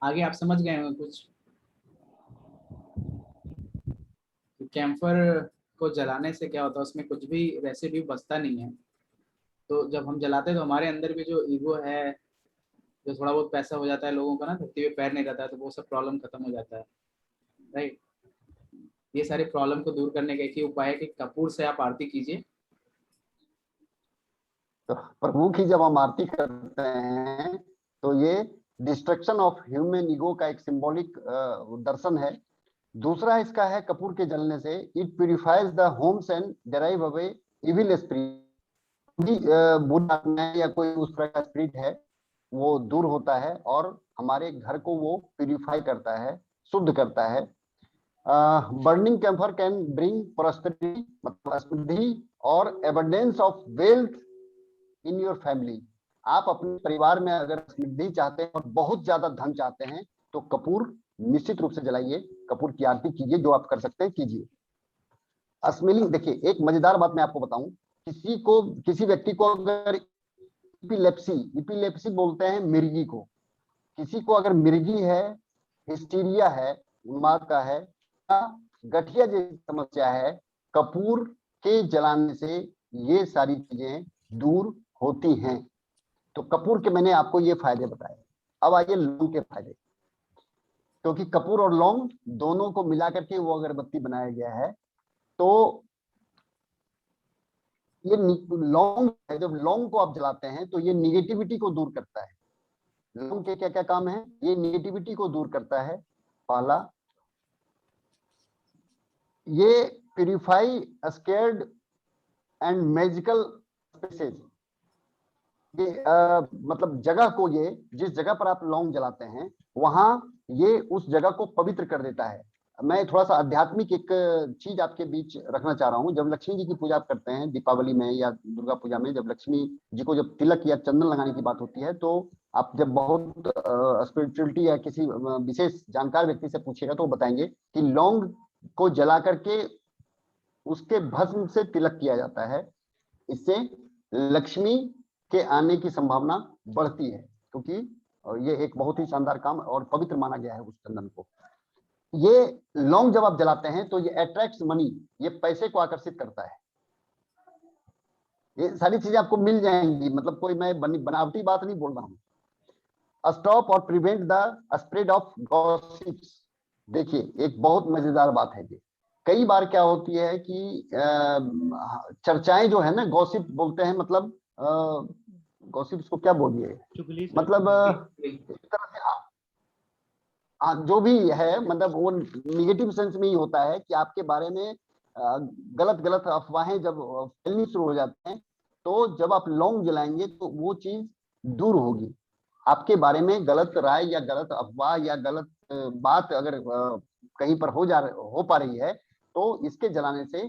आगे आप समझ गए होंगे कुछ। कैम्फर को जलाने से क्या होता है, उसमें कुछ भी रेसिड्यू बचता नहीं है। तो जब हम जलाते हैं तो हमारे अंदर भी जो ईगो है, जो थोड़ा बहुत पैसा हो जाता है लोगों का ना, धरती पे पैर नहीं रहता है, तो वो सब प्रॉब्लम खत्म हो जाता है। राइट। ये सारी प्रॉब्लम को दूर करने का एक ही उपाय है कि कपूर से आप आरती कीजिए। तो प्रभु की जब हम आरती करते हैं तो ये डिस्ट्रक्शन ऑफ ह्यूमन ईगो का एक सिंबॉलिक दर्शन है। दूसरा इसका है कपूर के जलने से it purifies the homes and derive away evil spirit. बुरी आत्माएं या कोई उस तरह का स्पिरिट है वो दूर होता है और हमारे घर को वो प्यूरिफाई करता है, शुद्ध करता है। Burning camphor can bring prosperity, मतलब समृद्धि और abundance of wealth in your family. आप अपने परिवार में अगर समृद्धि चाहते हैं और बहुत ज्यादा धन चाहते हैं तो कपूर निश्चित रूप से जलाइए, कपूर की आरती कीजिए, जो आप कर सकते हैं कीजिए। स्मेलिंग, देखिए एक मजेदार बात मैं आपको बताऊं, किसी व्यक्ति को अगर इपिलेप्सी बोलते हैं मिर्गी को, किसी को अगर मिर्गी है, हिस्टीरिया है, उन्माद का है, गठिया जैसी समस्या है, कपूर के जलाने से ये सारी चीजें दूर होती हैं। तो कपूर के मैंने आपको ये फायदे बताए। अब आइए लौंग के फायदे, क्योंकि कपूर और लौंग दोनों को मिलाकर के वो अगरबत्ती बनाया गया है। तो ये लौंग है, जब लौंग को आप जलाते हैं तो ये निगेटिविटी को दूर करता है। लौंग के क्या क्या काम है? ये निगेटिविटी को दूर करता है। पहला, ये purify scared and magical spaces. ये मतलब जगह को, ये जिस जगह पर आप लौंग जलाते हैं वहां ये उस जगह को पवित्र कर देता है। मैं थोड़ा सा आध्यात्मिक एक चीज आपके बीच रखना चाह रहा हूँ। जब लक्ष्मी जी की पूजा आप करते हैं दीपावली में या दुर्गा पूजा में, जब लक्ष्मी जी को जब तिलक या चंदन लगाने की बात होती है, तो आप जब बहुत स्पिरिचुअलिटी या किसी विशेष जानकार व्यक्ति से पूछिएगा तो वो बताएंगे कि लौंग को जला करके उसके भस्म से तिलक किया जाता है। इससे लक्ष्मी के आने की संभावना बढ़ती है, क्योंकि ये एक बहुत ही शानदार काम और पवित्र माना गया है उस चंदन को। ये लौंग जब आप जलाते हैं तो ये अट्रैक्ट्स मनी, ये पैसे को आकर्षित करता है। ये सारी चीजें आपको मिल जाएंगी, मतलब कोई मैं बनावटी बात नहीं बोल रहा हूं। स्टॉप और prevent the spread of gossips. देखिए एक बहुत मजेदार बात है ये। कई बार क्या होती है कि चर्चाएं जो है ना, गॉसिप बोलते हैं, मतलब गॉसिप्स को क्या बोलिए, मतलब एक तरह से जो भी है, मतलब वो निगेटिव सेंस में ही होता है कि आपके बारे में गलत गलत अफवाहें जब फैलनी शुरू हो जाते हैं, तो जब आप लौंग जलाएंगे तो वो चीज दूर होगी। आपके बारे में गलत राय या गलत अफवाह या गलत बात अगर कहीं पर हो पा रही है, तो इसके जलाने से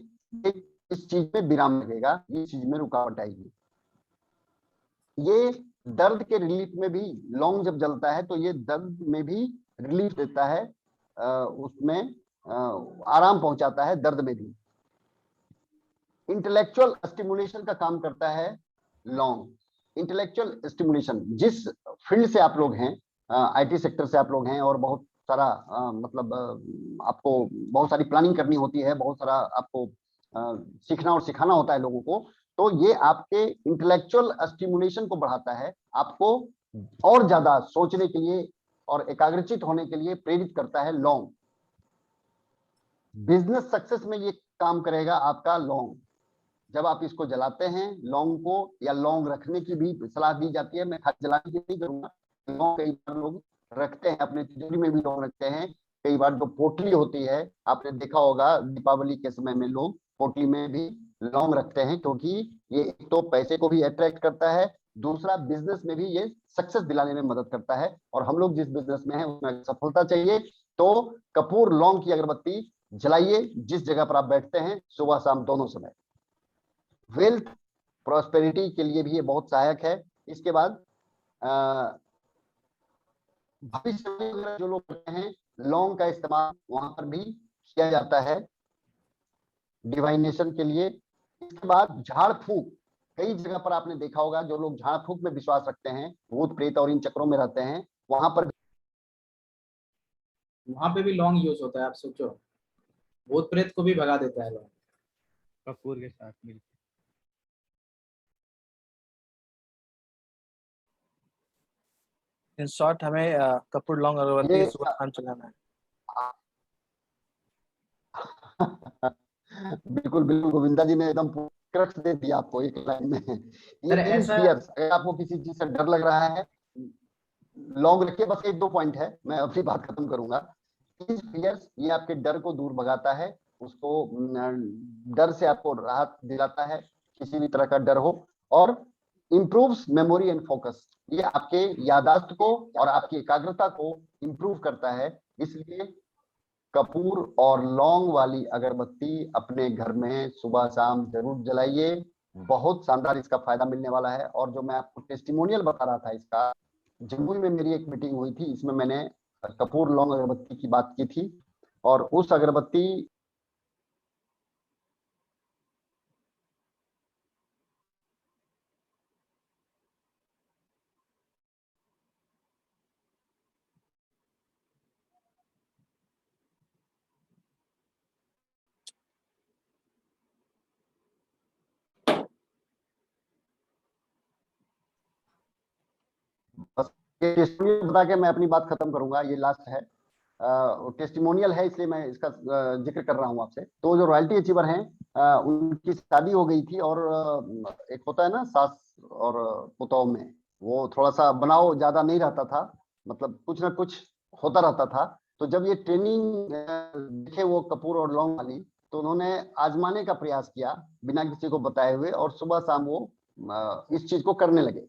इस चीज में विराम लगेगा, ये चीज में रुकावट आएगी। ये दर्द के रिलीफ में भी लौंग जब जलता है तो ये दर्द में भी रिलीफ देता है, उसमें आराम पहुंचाता है दर्द में भी। इंटेलेक्चुअल स्टिमुलेशन का काम करता है लौंग। इंटेलेक्चुअल स्टिमुलेशन, जिस फील्ड से आप लोग हैं, आईटी सेक्टर से आप लोग हैं और बहुत सारा मतलब आपको बहुत सारी प्लानिंग करनी होती है, बहुत सारा आपको सीखना और सिखाना होता है लोगों को, तो ये आपके इंटेलेक्चुअल स्टिमुलेशन को बढ़ाता है, आपको और ज्यादा सोचने के लिए और एकाग्रचित होने के लिए प्रेरित करता है लौंग। बिजनेस सक्सेस में ये काम करेगा आपका लौंग। जब आप इसको जलाते हैं लौंग को, या लौंग रखने की भी सलाह दी जाती है, मैं खाली जलाने की नहीं करूंगा, लौंग कई बार लोग रखते हैं, अपने तिजोरी में भी लौंग रखते हैं, कई बार जो पोटली होती है, आपने देखा होगा दीपावली के समय में लोग पोटली में भी लौंग रखते हैं, क्योंकि ये एक तो पैसे को भी अट्रैक्ट करता है, दूसरा बिजनेस में भी ये सक्सेस दिलाने में मदद करता है। और हम लोग जिस बिजनेस में हैं उसमें सफलता चाहिए तो कपूर लौंग की अगरबत्ती जलाइए जिस जगह पर आप बैठते हैं, सुबह शाम दोनों समय। वेल्थ प्रॉस्पेरिटी के लिए भी ये बहुत सहायक है। इसके बाद भविष्य में जो लोग करते हैं, लौंग का इस्तेमाल वहां पर भी किया जाता है डिवाइनेशन के लिए। इसके बाद झाड़ फूक, कई जगह पर आपने देखा होगा जो लोग झाड़ फूक में विश्वास रखते हैं, भूत प्रेत और इन चक्रों में रहते हैं, वहां पे भी लॉन्ग यूज होता है। आप सोचो, भूत प्रेत को भी भगा देता है लॉन्ग कपूर के साथ मिलकर। इन शॉर्ट हमें कपूर लौंग अगरबत्ती सुबह शाम चलाना है। बिल्कुल बिल्कुल, गोविंदा जी ने एकदम क्रक्स दे दिया आपको एक लाइन में। सर, ये ऐसा फियर्स, अगर आपको किसी चीज से डर लग रहा है, लॉन्ग रखिए। बस एक दो पॉइंट है, मैं अपनी बात खत्म करूंगा। फियर्स, ये आपके डर को दूर भगाता है, उसको डर से आपको राहत दिलाता है, किसी भी तरह का डर हो। और इम्प्रूव्स मेमोरी एंड फोकस, ये आपके यादाश्त को और आपकी एकाग्रता को इम्प्रूव करता है। इसलिए कपूर और लौंग वाली अगरबत्ती अपने घर में सुबह शाम जरूर जलाइए, बहुत शानदार इसका फायदा मिलने वाला है। और जो मैं आपको टेस्टिमोनियल बता रहा था इसका, जमुई में मेरी एक मीटिंग हुई थी, इसमें मैंने कपूर लौंग अगरबत्ती की बात की थी, और उस अगरबत्ती टेस्टिमोनियल बता के मैं अपनी बात खत्म करूंगा, ये लास्ट है। टेस्टिमोनियल है इसलिए मैं इसका जिक्र कर रहा हूँ आपसे। तो जो रॉयल्टी अचीवर हैं, उनकी शादी हो गई थी, और एक होता है ना सास और पुतौह में, वो थोड़ा सा बनाव ज्यादा नहीं रहता था, मतलब कुछ ना कुछ होता रहता था। तो जब ये ट्रेनिंग देखे वो कपूर और लौंग वाली, तो उन्होंने आजमाने का प्रयास किया बिना किसी को बताए हुए, और सुबह शाम वो इस चीज को करने लगे।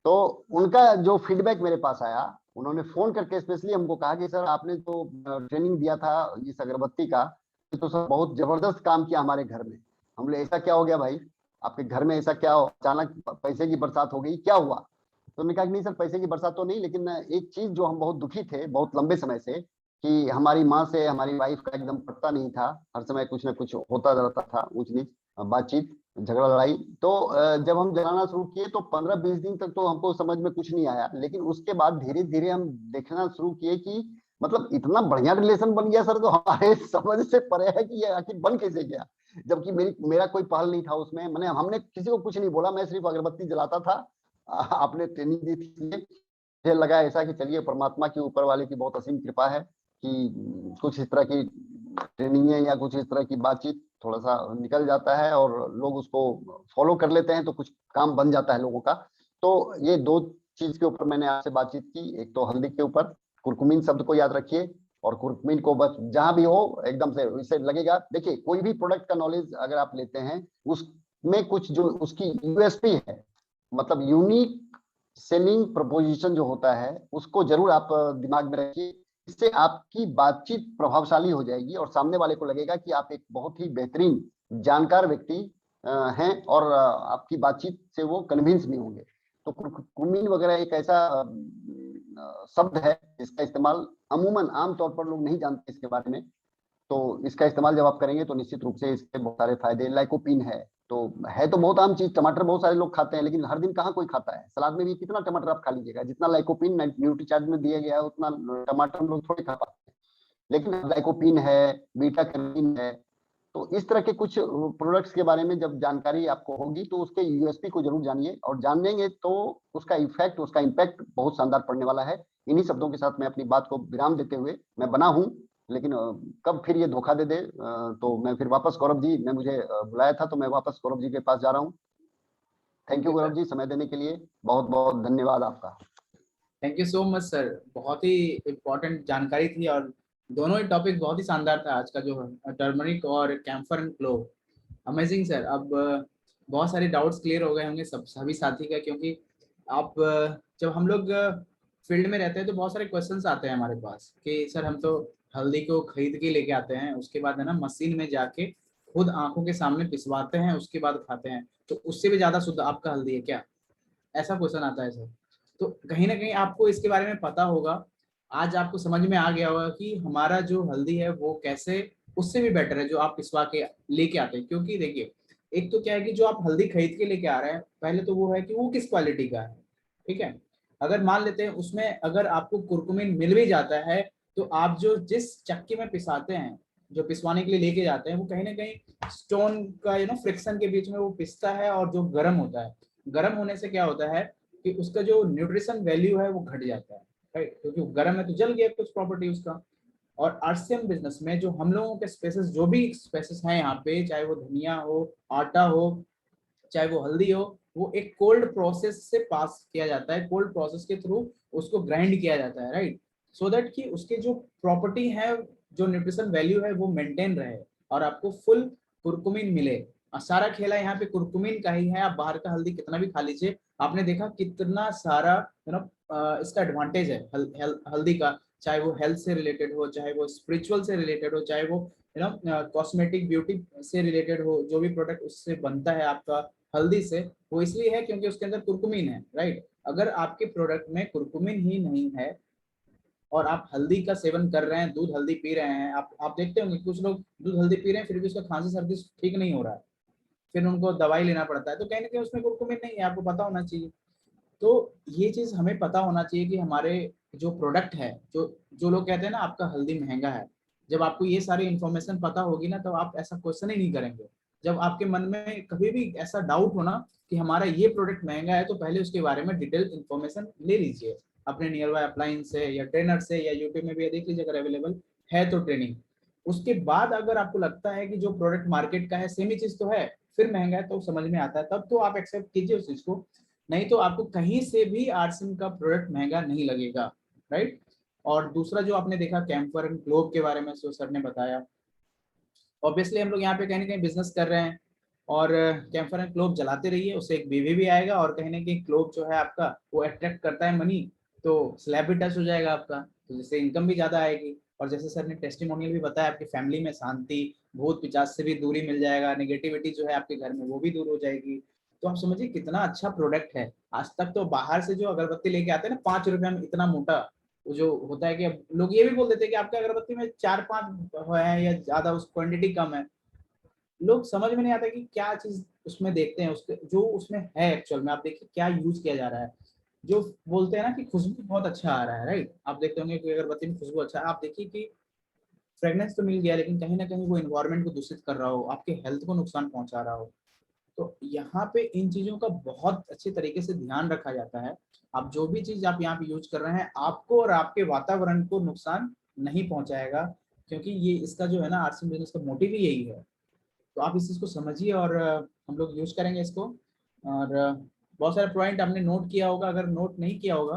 तो उनका जो फीडबैक मेरे पास आया, उन्होंने फोन करके स्पेशली हमको कहा कि सर आपने जो ट्रेनिंग दिया था इस अगरबत्ती का, तो सर बहुत जबरदस्त काम किया हमारे घर में। हम बोले ऐसा क्या हो गया भाई, आपके घर में ऐसा क्या हो, अचानक पैसे की बरसात हो गई, क्या हुआ? तो उन्होंने कहा कि नहीं सर, पैसे की बरसात तो नहीं, लेकिन एक चीज जो हम बहुत दुखी थे बहुत लंबे समय से, कि हमारी माँ से हमारी वाइफ का एकदम पटता नहीं था, हर समय कुछ ना कुछ होता रहता था, ऊंच नीच बातचीत झगड़ा लड़ाई। तो जब हम जलाना शुरू किए तो 15-20 दिन तक तो हमको समझ में कुछ नहीं आया, लेकिन उसके बाद धीरे धीरे हम देखना शुरू किए कि मतलब इतना बढ़िया रिलेशन बन गया सर, तो हमारे समझ से परे है कि ये आखिर बन कैसे गया। जबकि मेरा कोई पहल नहीं था उसमें, मैंने हमने किसी को कुछ नहीं बोला, मैं सिर्फ अगरबत्ती जलाता था। आपने ट्रेनिंग दी थी, मुझे लगा ऐसा कि चलिए परमात्मा की, ऊपर वाले की बहुत असीम कृपा है कि कुछ इस तरह की ट्रेनिंग या कुछ इस तरह की बातचीत थोड़ा सा निकल जाता है और लोग उसको फॉलो कर लेते हैं, तो कुछ काम बन जाता है लोगों का। तो ये दो चीज के ऊपर मैंने आपसे बातचीत की, एक तो हल्दी के ऊपर, कुरकुमीन शब्द को याद रखिए, और कुरकुमीन को बस जहां भी हो एकदम से इसे लगेगा। देखिए कोई भी प्रोडक्ट का नॉलेज अगर आप लेते हैं, उसमें कुछ जो उसकी यूएसपी है, मतलब यूनिक सेलिंग प्रपोजिशन जो होता है, उसको जरूर आप दिमाग में रखिए। इससे आपकी बातचीत प्रभावशाली हो जाएगी और सामने वाले को लगेगा कि आप एक बहुत ही बेहतरीन जानकार व्यक्ति हैं, और आपकी बातचीत से वो कन्विंस भी होंगे। तो कुमीन वगैरह एक ऐसा शब्द है जिसका इस्तेमाल अमूमन आमतौर पर लोग नहीं जानते इसके बारे में। तो इसका इस्तेमाल जब आप करेंगे तो निश्चित रूप से इसके बहुत सारे फायदे। लाइकोपीन है तो बहुत आम चीज, टमाटर बहुत सारे लोग खाते हैं, लेकिन हर दिन कहाँ कोई खाता है। सलाद में भी कितना टमाटर आप खा लीजिएगा, जितना लाइकोपीन न्यूट्रीचार्ज में दिया गया है उतना टमाटर हम लोग थोड़ी खा पाते हैं। लेकिन लाइकोपीन है, बीटा कैरोटीन है, तो इस तरह के कुछ प्रोडक्ट्स के बारे में जब जानकारी आपको होगी तो उसके यूएसपी को जरूर जानिए, और जानेंगे तो उसका इफेक्ट, उसका इम्पैक्ट बहुत शानदार पड़ने वाला है। इन्हीं शब्दों के साथ मैं अपनी बात को विराम देते हुए, मैं बना हूं, लेकिन कब फिर ये धोखा दे दे तो मैं फिर वापस, गौरव जी ने मुझे बुलाया था तो मैं वापस गौरव जी के पास जा रहा हूँ। थैंक यू गौरव जी, समय देने के लिए बहुत बहुत धन्यवाद आपका। Thank you so much sir, बहुत ही इम्पोर्टेंट जानकारी थी और दोनों ही टॉपिक बहुत ही शानदार था आज का, जो टर्मरिक और camphor and clove. Amazing sir. अब बहुत सारे डाउट्स क्लियर हो गए होंगे सभी साथी का, क्योंकि आप जब हम लोग फील्ड में रहते हैं तो बहुत सारे क्वेश्चंस आते हैं हमारे पास कि सर हम तो हल्दी को खरीद के लेके आते हैं, उसके बाद है ना मशीन में जाके खुद आंखों के सामने पिसवाते हैं, उसके बाद खाते हैं, तो उससे भी ज्यादा शुद्ध आपका हल्दी है क्या? ऐसा क्वेश्चन आता है सर। तो कहीं ना कहीं आपको इसके बारे में पता होगा, आज आपको समझ में आ गया होगा कि हमारा जो हल्दी है वो कैसे उससे भी बेटर है जो आप पिसवा के लेके आते हैं। क्योंकि देखिए, एक तो क्या है कि जो आप हल्दी खरीद के लेके आ रहे हैं, पहले तो वो है कि वो किस क्वालिटी का है, ठीक है। अगर मान लेते हैं उसमें अगर आपको कुरकुमिन मिल भी जाता है, तो आप जो जिस चक्की में पिसाते हैं, जो पिसवाने के लिए लेके जाते हैं, वो कहीं ना कहीं स्टोन का फ्रिक्शन के बीच में वो पिसता है, और जो गर्म होता है, गर्म होने से क्या होता है कि उसका जो न्यूट्रिशन वैल्यू है वो घट जाता है, राइट। क्योंकि गर्म है तो जल गया कुछ प्रॉपर्टी उसका। और आरसीएम बिजनेस में जो हम लोगों के स्पेसेस, जो भी स्पेसेस हैं यहाँ पे, चाहे वो धनिया हो, आटा हो, चाहे वो हल्दी हो, वो एक कोल्ड प्रोसेस से पास किया जाता है, कोल्ड प्रोसेस के थ्रू उसको ग्राइंड किया जाता है, राइट। सो दैट कि उसके जो प्रॉपर्टी है, जो न्यूट्रिशन वैल्यू है वो मेंटेन रहे, और आपको फुल कुरकुमिन मिले। और सारा खेला यहाँ पे कुरकुमिन का ही है। आप बाहर का हल्दी कितना भी खा लीजिए, आपने देखा कितना सारा इसका एडवांटेज है हल्दी का, चाहे वो हेल्थ से रिलेटेड हो, चाहे वो स्पिरिचुअल से रिलेटेड हो, चाहे वो कॉस्मेटिक ब्यूटी से रिलेटेड हो, जो भी प्रोडक्ट उससे बनता है आपका हल्दी से, वो इसलिए है क्योंकि उसके अंदर कुरकुमिन है, राइट। अगर आपके प्रोडक्ट में कुरकुमिन ही नहीं है और आप हल्दी का सेवन कर रहे हैं, दूध हल्दी पी रहे हैं, आप देखते होंगे कुछ लोग दूध हल्दी पी रहे हैं फिर भी उसका खांसी सर्दी ठीक नहीं हो रहा है, फिर उनको दवाई लेना पड़ता है, तो कहीं ना कहीं उसमें कुरकुमिन नहीं है, आपको पता होना चाहिए। तो ये चीज हमें पता होना चाहिए कि हमारे जो प्रोडक्ट है, जो जो लोग कहते हैं ना आपका हल्दी महंगा है, जब आपको ये सारी इन्फॉर्मेशन पता होगी ना, तब आप ऐसा क्वेश्चन ही नहीं करेंगे। जब आपके मन में कभी भी ऐसा डाउट हो ना कि हमारा ये प्रोडक्ट महंगा है, तो पहले उसके बारे में डिटेल इन्फॉर्मेशन ले लीजिए अपने नियर बाय अप्लायंस से या ट्रेनर से, या यूट्यूब में भी देख लीजिए अगर अवेलेबल है तो ट्रेनिंग। उसके बाद अगर आपको लगता है कि जो प्रोडक्ट मार्केट का है सेम ही चीज तो है, फिर महंगा है, तो समझ में आता है, तब तो आप एक्सेप्ट कीजिए उस चीज को। नहीं तो आपको कहीं से भी आरसीएम का प्रोडक्ट महंगा नहीं लगेगा, राइट। और दूसरा जो आपने देखा कैम्फर एंड ग्लोब के बारे में, सो सर ने बताया, ऑब्वियसली हम लोग यहाँ पे कहीं ना कहीं बिजनेस कर रहे हैं, और कैम्फर एंड क्लोब जलाते रहिए, उससे एक बीवी भी आएगा, और कहीं ना कहीं क्लोब जो है आपका वो अट्रैक्ट करता है मनी, तो स्लैब भी टच हो जाएगा आपका, तो जिससे इनकम भी ज्यादा आएगी। और जैसे सर ने टेस्टिमोनियल भी बताया, आपकी फैमिली में शांति, भूत पिशाच से भी दूरी मिल जाएगा, नेगेटिविटी जो है आपके घर में वो भी दूर हो जाएगी। तो आप समझिए कितना अच्छा प्रोडक्ट है। आज तक तो बाहर से जो अगरबत्ती लेके आते हैं ना 5 रुपए में, इतना मोटा, वो जो होता है कि अब लोग ये भी बोल देते हैं कि आपके अगरबत्ती में 4-5 है या ज्यादा, उस क्वांटिटी कम है। लोग समझ में नहीं आता कि क्या चीज उसमें देखते हैं, उसके जो उसमें है एक्चुअल में, आप देखिए क्या यूज किया जा रहा है। जो बोलते हैं ना कि खुशबू बहुत अच्छा आ रहा है, राइट, आप देखते होंगे कि अगरबत्ती में खुशबू अच्छा है, आप देखिए कि फ्रेगनेंस तो मिल गया, लेकिन कहीं ना कहीं वो इन्वायरमेंट को दूषित कर रहा हो, आपके हेल्थ को नुकसान पहुंचा रहा हो। तो यहाँ पे इन चीजों का बहुत अच्छे तरीके से ध्यान रखा जाता है। आप जो भी चीज आप यहाँ पे यूज कर रहे हैं, आपको और आपके वातावरण को नुकसान नहीं पहुंचाएगा, क्योंकि ये इसका जो है ना आरसीएम बिजनेस का मोटिव ही यही है। तो आप इस चीज को समझिए, और हम लोग यूज करेंगे इसको। और बहुत सारे पॉइंट आपने नोट किया होगा, अगर नोट नहीं किया होगा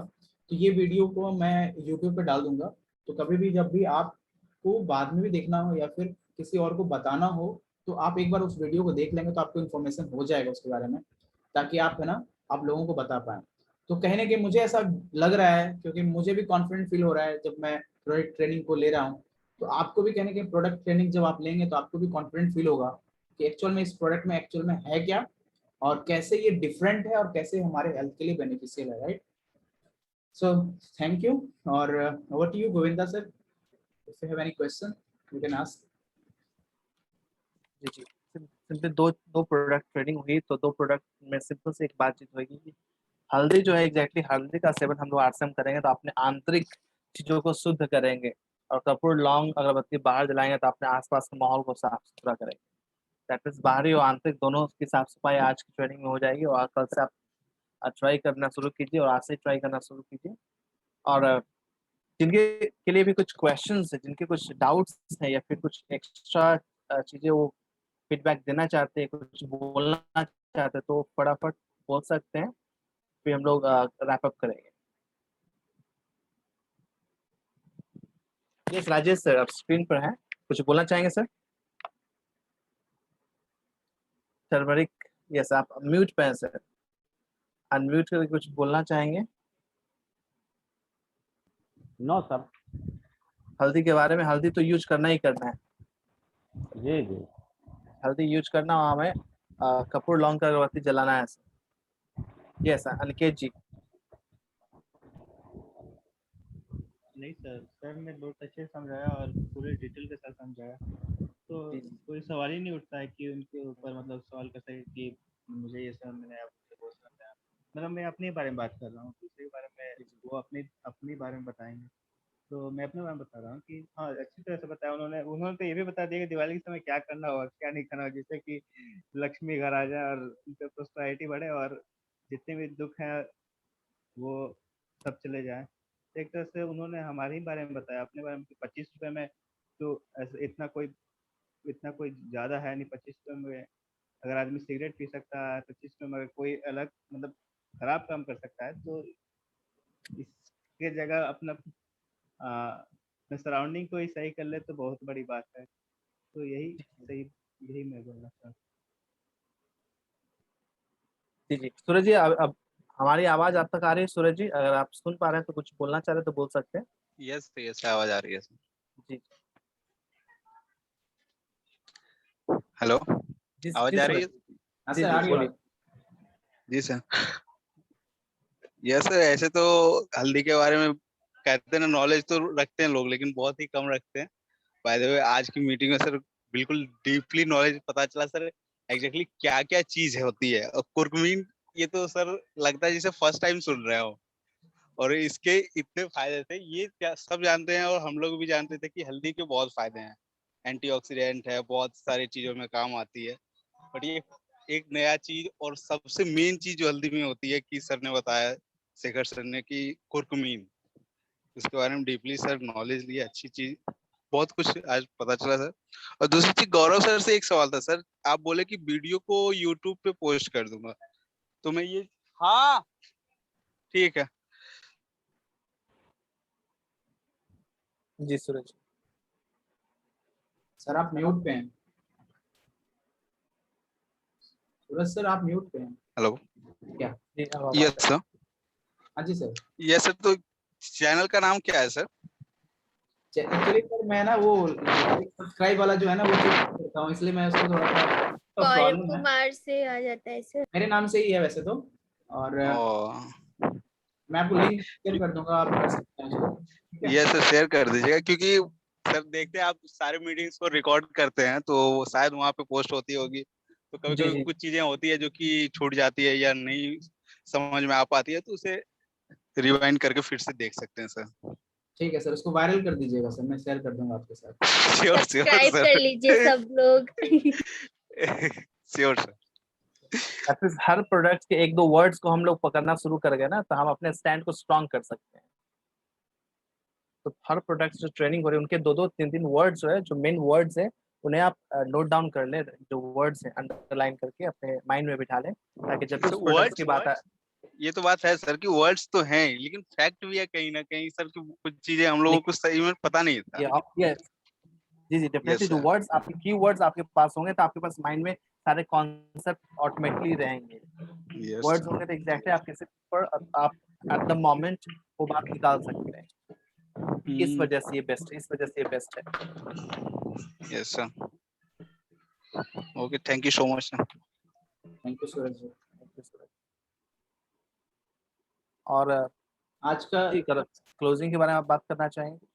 तो ये वीडियो को मैं यूट्यूब पे डाल दूंगा, तो कभी भी जब भी आपको बाद में भी देखना हो या फिर किसी और को बताना हो, तो आप एक बार उस वीडियो को देख लेंगे तो आपको इन्फॉर्मेशन हो जाएगा उसके बारे में, ताकि आप है ना आप लोगों को बता पाए। तो कहीं ना कहीं मुझे ऐसा लग रहा है, क्योंकि मुझे भी कॉन्फिडेंट फील हो रहा है जब मैं प्रोडक्ट ट्रेनिंग को ले रहा हूँ, तो आपको भी कहने के प्रोडक्ट ट्रेनिंग जब आप लेंगे तो आपको भी कॉन्फिडेंट फील होगा कि एक्चुअल में इस प्रोडक्ट में एक्चुअल में है क्या, और कैसे ये डिफरेंट है, और कैसे हमारे हेल्थ के लिए बेनिफिशियल है, राइट। सो थैंक यू, और over to you Govinda sir, if you have any question you can ask. जी जी, सिंपल दो दो प्रोडक्ट ट्रेनिंग हुई, तो दो प्रोडक्ट में सिंपल से एक बातचीत होगी कि हल्दी जो है एग्जैक्टली हल्दी का सेवन हम लोग आरसीएम करेंगे तो अपने आंतरिक चीजों को शुद्ध करेंगे, और कपूर लौंग अगरबत्ती बाहर जलाएंगे तो अपने आसपास के माहौल को साफ सुथरा करेंगे। दैट मीन्स बाहरी और आंतरिक दोनों की साफ सफाई आज की ट्रेनिंग में हो जाएगी, और कल से आप ट्राई करना शुरू कीजिए, और आज से ट्राई करना शुरू कीजिए। और जिनके के लिए भी कुछ क्वेश्चंस है, जिनके कुछ डाउट्स हैं या फिर कुछ एक्स्ट्रा चीजें वो फीडबैक देना चाहते हैं, कुछ बोलना चाहते हैं, तो फटाफट बोल सकते हैं, फिर हम लोग रैप अप करेंगे। यस राजेश सर, आप स्क्रीन पर हैं, कुछ बोलना चाहेंगे सर? टर्मरिक, यस आप म्यूट पे हैं सर, अनम्यूट करके कुछ बोलना चाहेंगे? No sir. हल्दी के बारे में, हल्दी तो यूज करना ही करना है, जी जी। हल्दी यूज करना, हमें कपूर लौंग का अगरबत्ती जलाना है सर। यस अनिकेत जी। नहीं सर, सर ने बहुत अच्छे से समझाया और पूरे डिटेल के साथ समझाया, तो कोई सवाल ही नहीं उठता है कि उनके ऊपर मतलब सवाल कर सके कि मुझे ये समझ में नहीं आया, मुझे वो समझ में आया। मतलब मैं अपने बारे में बात कर रहा हूँ, दूसरे के बारे में वो अपने बारे में बताएंगे, तो मैं अपने बारे में बता रहा हूँ कि हाँ अच्छी तरह से बताया उन्होंने। उन्होंने तो ये भी बता दिया कि दिवाली के समय क्या करना होगा क्या नहीं करना होगा, जिससे कि लक्ष्मी घर आ जाए और उनका प्रोस्पेरिटी बढ़े और जितने भी दुख हैं वो सब चले जाए। एक तरह से उन्होंने हमारे ही बारे में बताया, अपने बारे में कि 25 रुपए में तो इतना कोई ज़्यादा है नहीं। 25 रुपए में अगर आदमी सिगरेट पी सकता है, 25 रुपए में अगर कोई अलग मतलब खराब काम कर सकता है, तो इसके जगह अपना सराउंडिंग को ही सही कर ले तो बहुत बड़ी बात है। तो यही मैं बोलना चाहता हूँ। जी जी सूरज जी, अब हमारी आवाज आप तक आ रही है सूरज जी? अगर आप सुन पा रहे हैं तो कुछ बोलना चाह रहे हैं तो बोल सकते हैं। यस यस, आवाज आ रही है जी हेलो, जी आवाज जी आ सूरज रही है? जी। हाँ जी सर, जी आ रही है बोलिए। आवाज। जी सर। यस सर, ऐसे तो हल्दी के बारे में कहते हैं ना, नॉलेज तो रखते हैं लोग लेकिन बहुत ही कम रखते हैं। बाय द वे आज की मीटिंग में सर बिल्कुल डीपली नॉलेज पता चला सर, एग्जैक्टली क्या क्या चीज होती है। और कुर्कुमीन, ये तो सर लगता है जैसे फर्स्ट टाइम सुन रहे हो, और इसके इतने फायदे थे ये क्या सब जानते हैं, और हम लोग भी जानते थे कि हल्दी के बहुत फायदे हैं, एंटीऑक्सीडेंट है, बहुत सारी चीजों में काम आती है। बट ये एक नया चीज और सबसे मेन चीज जो हल्दी में होती है कि सर ने बताया, शेखर सर ने, कि कुर्कुमीन, उसके बारे में डीपली सर नॉलेज लिया, अच्छी चीज, बहुत कुछ आज पता चला सर। और दूसरी चीज, गौरव सर से एक सवाल था सर, आप बोले कि वीडियो को यूट्यूब पे पोस्ट कर दूंगा, तो मैं ये, हाँ ठीक है। जी सूरज। सर आप म्यूट पे हैं। सूरज सर आप म्यूट पे हैं हेलो, क्या? जी अब आवाज यस सर। हाँ जी सर। यस सर, तो चैनल का नाम क्या है सर? एक्चुअली सर मैं ना वो लाइक सब्सक्राइब वाला जो है ना वो चीज करता हूँ, इसलिए मैं उसको थोड़ा सा गौरव प्रॉब्लम है। कुमार से आ जाता है सर। मेरे नाम से ही है वैसे तो, और ओ, मैं आपको लिंक शेयर कर दूंगा, आप कर सकते हैं उसको, ठीक है? ये सर शेयर कर दीजिएगा, क्योंकि सर देखते हैं आप सारे मीटिंग्स को रिकॉर्ड करते हैं तो शायद वहाँ पे पोस्ट होती होगी, तो कभी जी कभी जी कुछ चीजें होती है जो कि छूट जाती है या नहीं समझ में आ पाती है, तो उसे रिवाइंड करके फिर से देख सकते हैं सर। ठीक है सर, उसको वायरल कर दीजिएगा सर, मैं शेयर कर दूंगा आपके साथ। श्योर श्योर सब्सक्राइब कर लीजिए सर। सब लोग। Sure sir. एटलीस्ट हर प्रोडक्ट के एक दो वर्ड्स को हम लोग पकड़ना शुरू कर गए ना, तो हम अपने स्टैंड को स्ट्रॉन्ग कर सकते हैं। तो हर प्रोडक्ट जो ट्रेनिंग हो रही है उनके दो दो तीन तीन वर्ड्स जो है, जो मेन वर्ड्स है, उन्हें आप नोट डाउन कर ले, जो वर्ड्स हैं अंडरलाइन करके अपने माइंड में बिठा लें, ताकि जब भी उस प्रोडक्ट की बात आए। ये तो बात है सर कि वर्ड्स तो हैं, लेकिन फैक्ट भी है कहीं ना कहीं सर कि कुछ चीजें हम लोगों को सही में पता नहीं था। ये जी जी डेफिनेटली, यस जो सर। वर्ड्स आपके की वर्ड्स आपके पास होंगे तो आपके पास माइंड में सारे कॉन्सेप्ट ऑटोमेटिकली रहेंगे। यस। वर्ड्स होंगे तो एग्जैक्टली आप किसी पर आप एट द मोमेंट वो बात निकाल सकते हैं, इस वजह से ये बेस्ट है, इस वजह से ये बेस्ट है। Yes sir. Okay, thank you so much sir. Thank you Suraj ji. और आज का क्लोजिंग के बारे में आप बात करना चाहेंगे?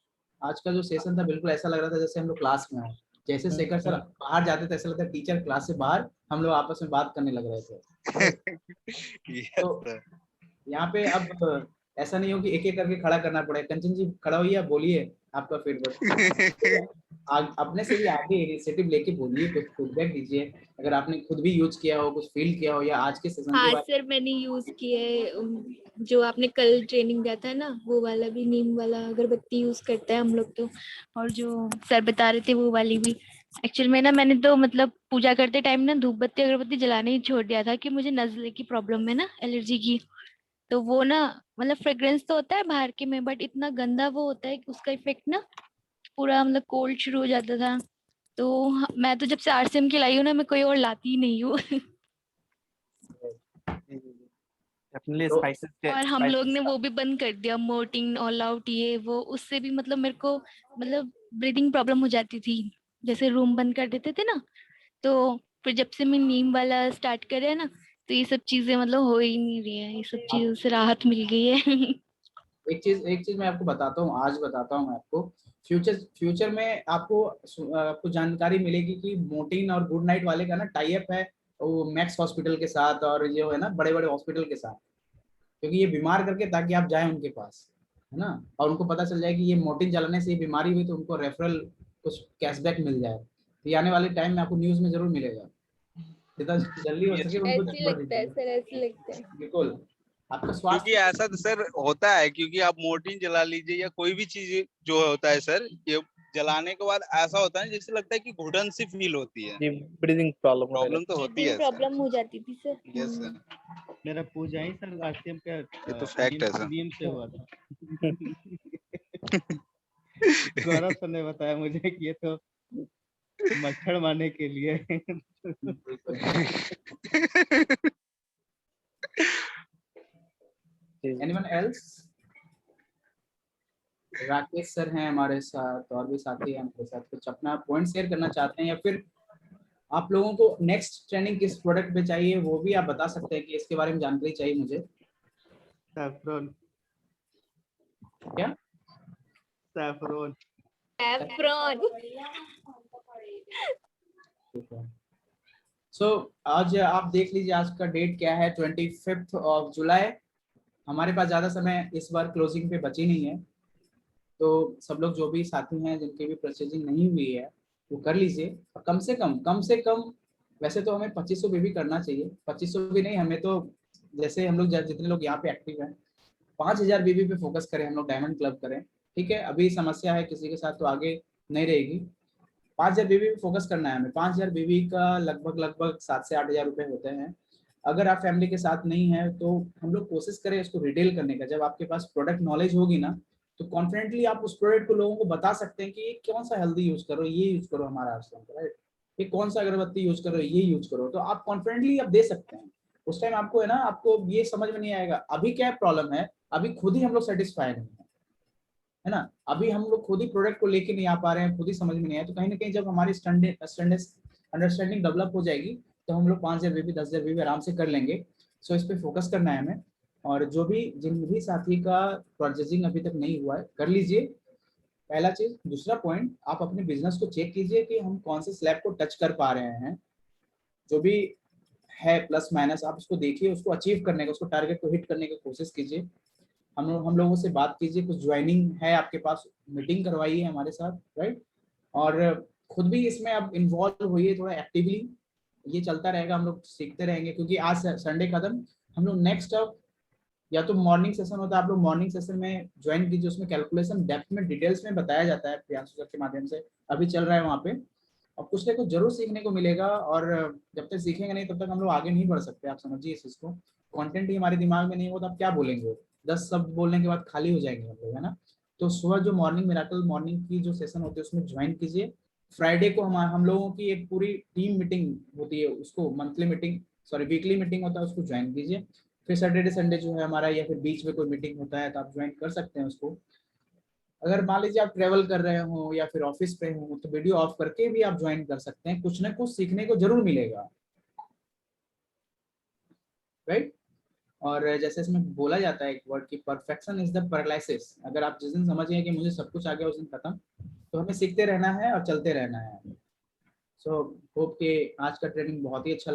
आज का जो सेशन था बिल्कुल ऐसा लग रहा था जैसे हम लोग क्लास में हैं। जैसे शेखर सर बाहर जाते थे ऐसा लगता है टीचर क्लास से बाहर हम लोग आपस में बात करने लग रहे थे। यस तो सर। यहाँ पे अब ऐसा नहीं हो कि एक एक करके खड़ा करना पड़े। कंचन जी खड़ा होइए, आप बोलिए आपका फीडबैक, अपने से भी आगे इनिशिएटिव लेके बोलिए, कुछ फीडबैक दीजिए, अगर आपने खुद भी यूज किया हो, कुछ फील किया हो, या आज के सेशन के हाँ बाद। सर मैंने यूज किए, जो आपने कल ट्रेनिंग दिया था ना वो वाला भी, नीम वाला अगरबत्ती यूज करते हैं हम लोग तो, और जो सर बता रहे थे वो वाली भी। एक्चुअल में ना मैंने तो मतलब पूजा करते टाइम ना धूप बत्ती अगरबत्ती जलाने ही छोड़ दिया था कि मुझे नजले की प्रॉब्लम है ना, एलर्जी की। तो वो ना मतलब फ्रेग्रेंस तो होता है बाहर के में, बट इतना गंदा वो होता है कि उसका इफेक्ट ना पूरा मतलब कोल्ड शुरू हो जाता था। तो मैं तो जब से RCM की लाई हूँ ना, मैं कोई और लाती ही नहीं हूँ। अपने तो स्पाइसेस के और हम लोग ने spices वो भी बंद कर दिया, मोर्टिन, ऑल आउट, ये वो। उससे भी मतलब मेरे को मतलब ब्रीदिंग प्रॉब्लम हो जाती थी, जैसे रूम बंद कर देते थे ना। तो फिर जब से मैं नीम वाला स्टार्ट करे ना, तो ये सब चीजें मतलब हो ही नहीं रही है, ये सब चीजों से राहत मिल गई है। एक चीज मैं आपको बताता हूँ, आज बताता हूँ मैं आपको। फ्यूचर में आपको जानकारी मिलेगी कि मोर्टिन और गुड नाइट वाले का ना टाई अप है वो मैक्स हॉस्पिटल के साथ, और जो है ना बड़े बड़े हॉस्पिटल के साथ, क्योंकि ये बीमार करके ताकि आप जाएं उनके पास, है ना, और उनको पता चल जाए कि ये मोर्टिन जलाने से ये बीमारी हुई, तो उनको रेफरल कुछ कैशबैक मिल जाए। तो ये आने वाले टाइम में आपको न्यूज में जरूर मिलेगा, जितना जल्दी हो ये सके उनको ऐसे ही खबर लगता है दीजिए। सर, ऐसे ही लगता है। बिल्कुल, आपका क्योंकि स्वास्थ्य। ऐसा तो सर होता है, क्योंकि आप मोर्टिन जला लीजिए या कोई भी चीज जो होता है सर, ये जलाने के बाद ऐसा होता है जैसे लगता है कि घुटन सी फील होती है। जी ब्रीदिंग प्रॉब्लम होने प्रॉब्लम तो होती ब्रीदिंग है सर। प्रॉब्लम हो जाती थी सर। यस सर, मेरा पूजा ही सर RCM का ये तो फैक्ट है सर। नीम से हुआ था। गौरव सर ने बताया मुझे कि ये तो मच्छर मारने के लिए है। Anyone else? राकेश सर हैं हमारे साथ, और भी साथी हैं हमारे साथ, कुछ अपना पॉइंट शेयर करना चाहते हैं, या फिर आप लोगों को नेक्स्ट ट्रेनिंग किस प्रोडक्ट पे चाहिए वो भी आप बता सकते हैं कि इसके बारे में जानकारी चाहिए मुझे। सैफरन। क्या? सैफरन। सैफरन। आज आप देख लीजिए, आज का डेट क्या है, 25 जुलाई। हमारे पास ज़्यादा समय इस बार क्लोजिंग पे बची नहीं है, तो सब लोग जो भी साथी हैं जिनकी भी परचेजिंग नहीं हुई है वो कर लीजिए। और कम से कम वैसे तो हमें 2500 भी करना चाहिए, 2500 भी नहीं, हमें तो जैसे हम लोग जितने लोग यहाँ पे एक्टिव हैं 5000 बीबी पे फोकस करें, हम लोग डायमंड क्लब करें। ठीक है, अभी समस्या है किसी के साथ तो आगे नहीं रहेगी। 5000 बीबी पे फोकस करना है हमें। 5000 बीबी का लगभग 7 से 8 हजार रुपए होते हैं। अगर आप फैमिली के साथ नहीं है तो हम लोग कोशिश करें इसको रिटेल करने का। जब आपके पास प्रोडक्ट नॉलेज होगी ना, तो कॉन्फिडेंटली आप उस प्रोडक्ट को लोगों को बता सकते हैं कि ये कौन सा हेल्दी यूज करो, ये यूज करो हमारा आश्रम का, राइट, ये कौन सा अगरबत्ती यूज करो, ये यूज करो, तो आप कॉन्फिडेंटली आप दे सकते हैं। उस टाइम आपको है ना, आपको ये समझ में नहीं आएगा अभी क्या प्रॉब्लम है, अभी खुद ही हम लोग सेटिस्फाई नहीं है ना, अभी हम लोग खुद ही प्रोडक्ट को लेके नहीं आ पा रहे हैं, खुद ही समझ में नहीं आया। तो कहीं ना कहीं जब हमारी अंडरस्टैंडिंग डेवलप हो जाएगी तो हम लोग 5000 बीबी 10,000 बीबी आराम से कर लेंगे। सो इस पे फोकस करना है हमें। और जिन भी साथी का परचेजिंग अभी तक नहीं हुआ है कर लीजिए, पहला चीज। दूसरा पॉइंट, आप अपने बिजनेस को चेक कीजिए कि हम कौन से स्लैब को टच कर पा रहे हैं, जो भी है प्लस माइनस आप उसको देखिए, उसको अचीव करने का, उसको टारगेट को हिट करने की कोशिश कीजिए। हम लोगों से बात कीजिए, कुछ ज्वाइनिंग है आपके पास, मीटिंग करवाइए हमारे साथ, राइट। और खुद भी इसमें अब इन्वॉल्व होइए थोड़ा एक्टिवली, ये चलता रहेगा, हम लोग सीखते रहेंगे। क्योंकि आज संडे खत्म, हम लोग नेक्स्ट अब या तो मॉर्निंग सेशन होता है, आप लोग मॉर्निंग सेशन में ज्वाइन कीजिए, उसमें कैलकुलेशन डेप्थ में डिटेल्स में बताया जाता है प्रियांशु सर के माध्यम से, अभी चल रहा है वहाँ पे। और कुछ ना कुछ जरूर सीखने को मिलेगा, और जब तक सीखेंगे नहीं तब तक हम लोग आगे नहीं बढ़ सकते, आप समझिए इस चीज को। कंटेंट ही हमारे दिमाग में नहीं हो तो आप क्या बोलेंगे, 10 शब्द बोलने के बाद खाली हो जाएंगे हम लोग, है ना। तो सुबह जो मिराकल मॉर्निंग की जो सेशन होती है उसमें ज्वाइन कीजिए। फ्राइडे को हम लोगों की एक पूरी टीम मीटिंग होती है, उसको वीकली मीटिंग होता है, उसको ज्वाइन कीजिए। फिर सैटरडे संडे जो है हमारा, या फिर बीच में कोई मीटिंग होता है तो आप ज्वाइन कर सकते हैं उसको। अगर मान लीजिए आप ट्रेवल कर रहे हो या फिर ऑफिस पे हो तो वीडियो ऑफ करके भी आप ज्वाइन कर सकते हैं, कुछ ना कुछ सीखने को जरूर मिलेगा, राइट। और जैसे इसमें बोला जाता है एक वर्ड की, परफेक्शन इज द पैरालिसिस। अगर आप जिस दिन समझ गए कि मुझे सब कुछ आ गया उस दिन खत्म, तो हमें सीखते रहना है और चलते रहना है। सो होप कि आज का ट्रेनिंग बहुत ही अच्छा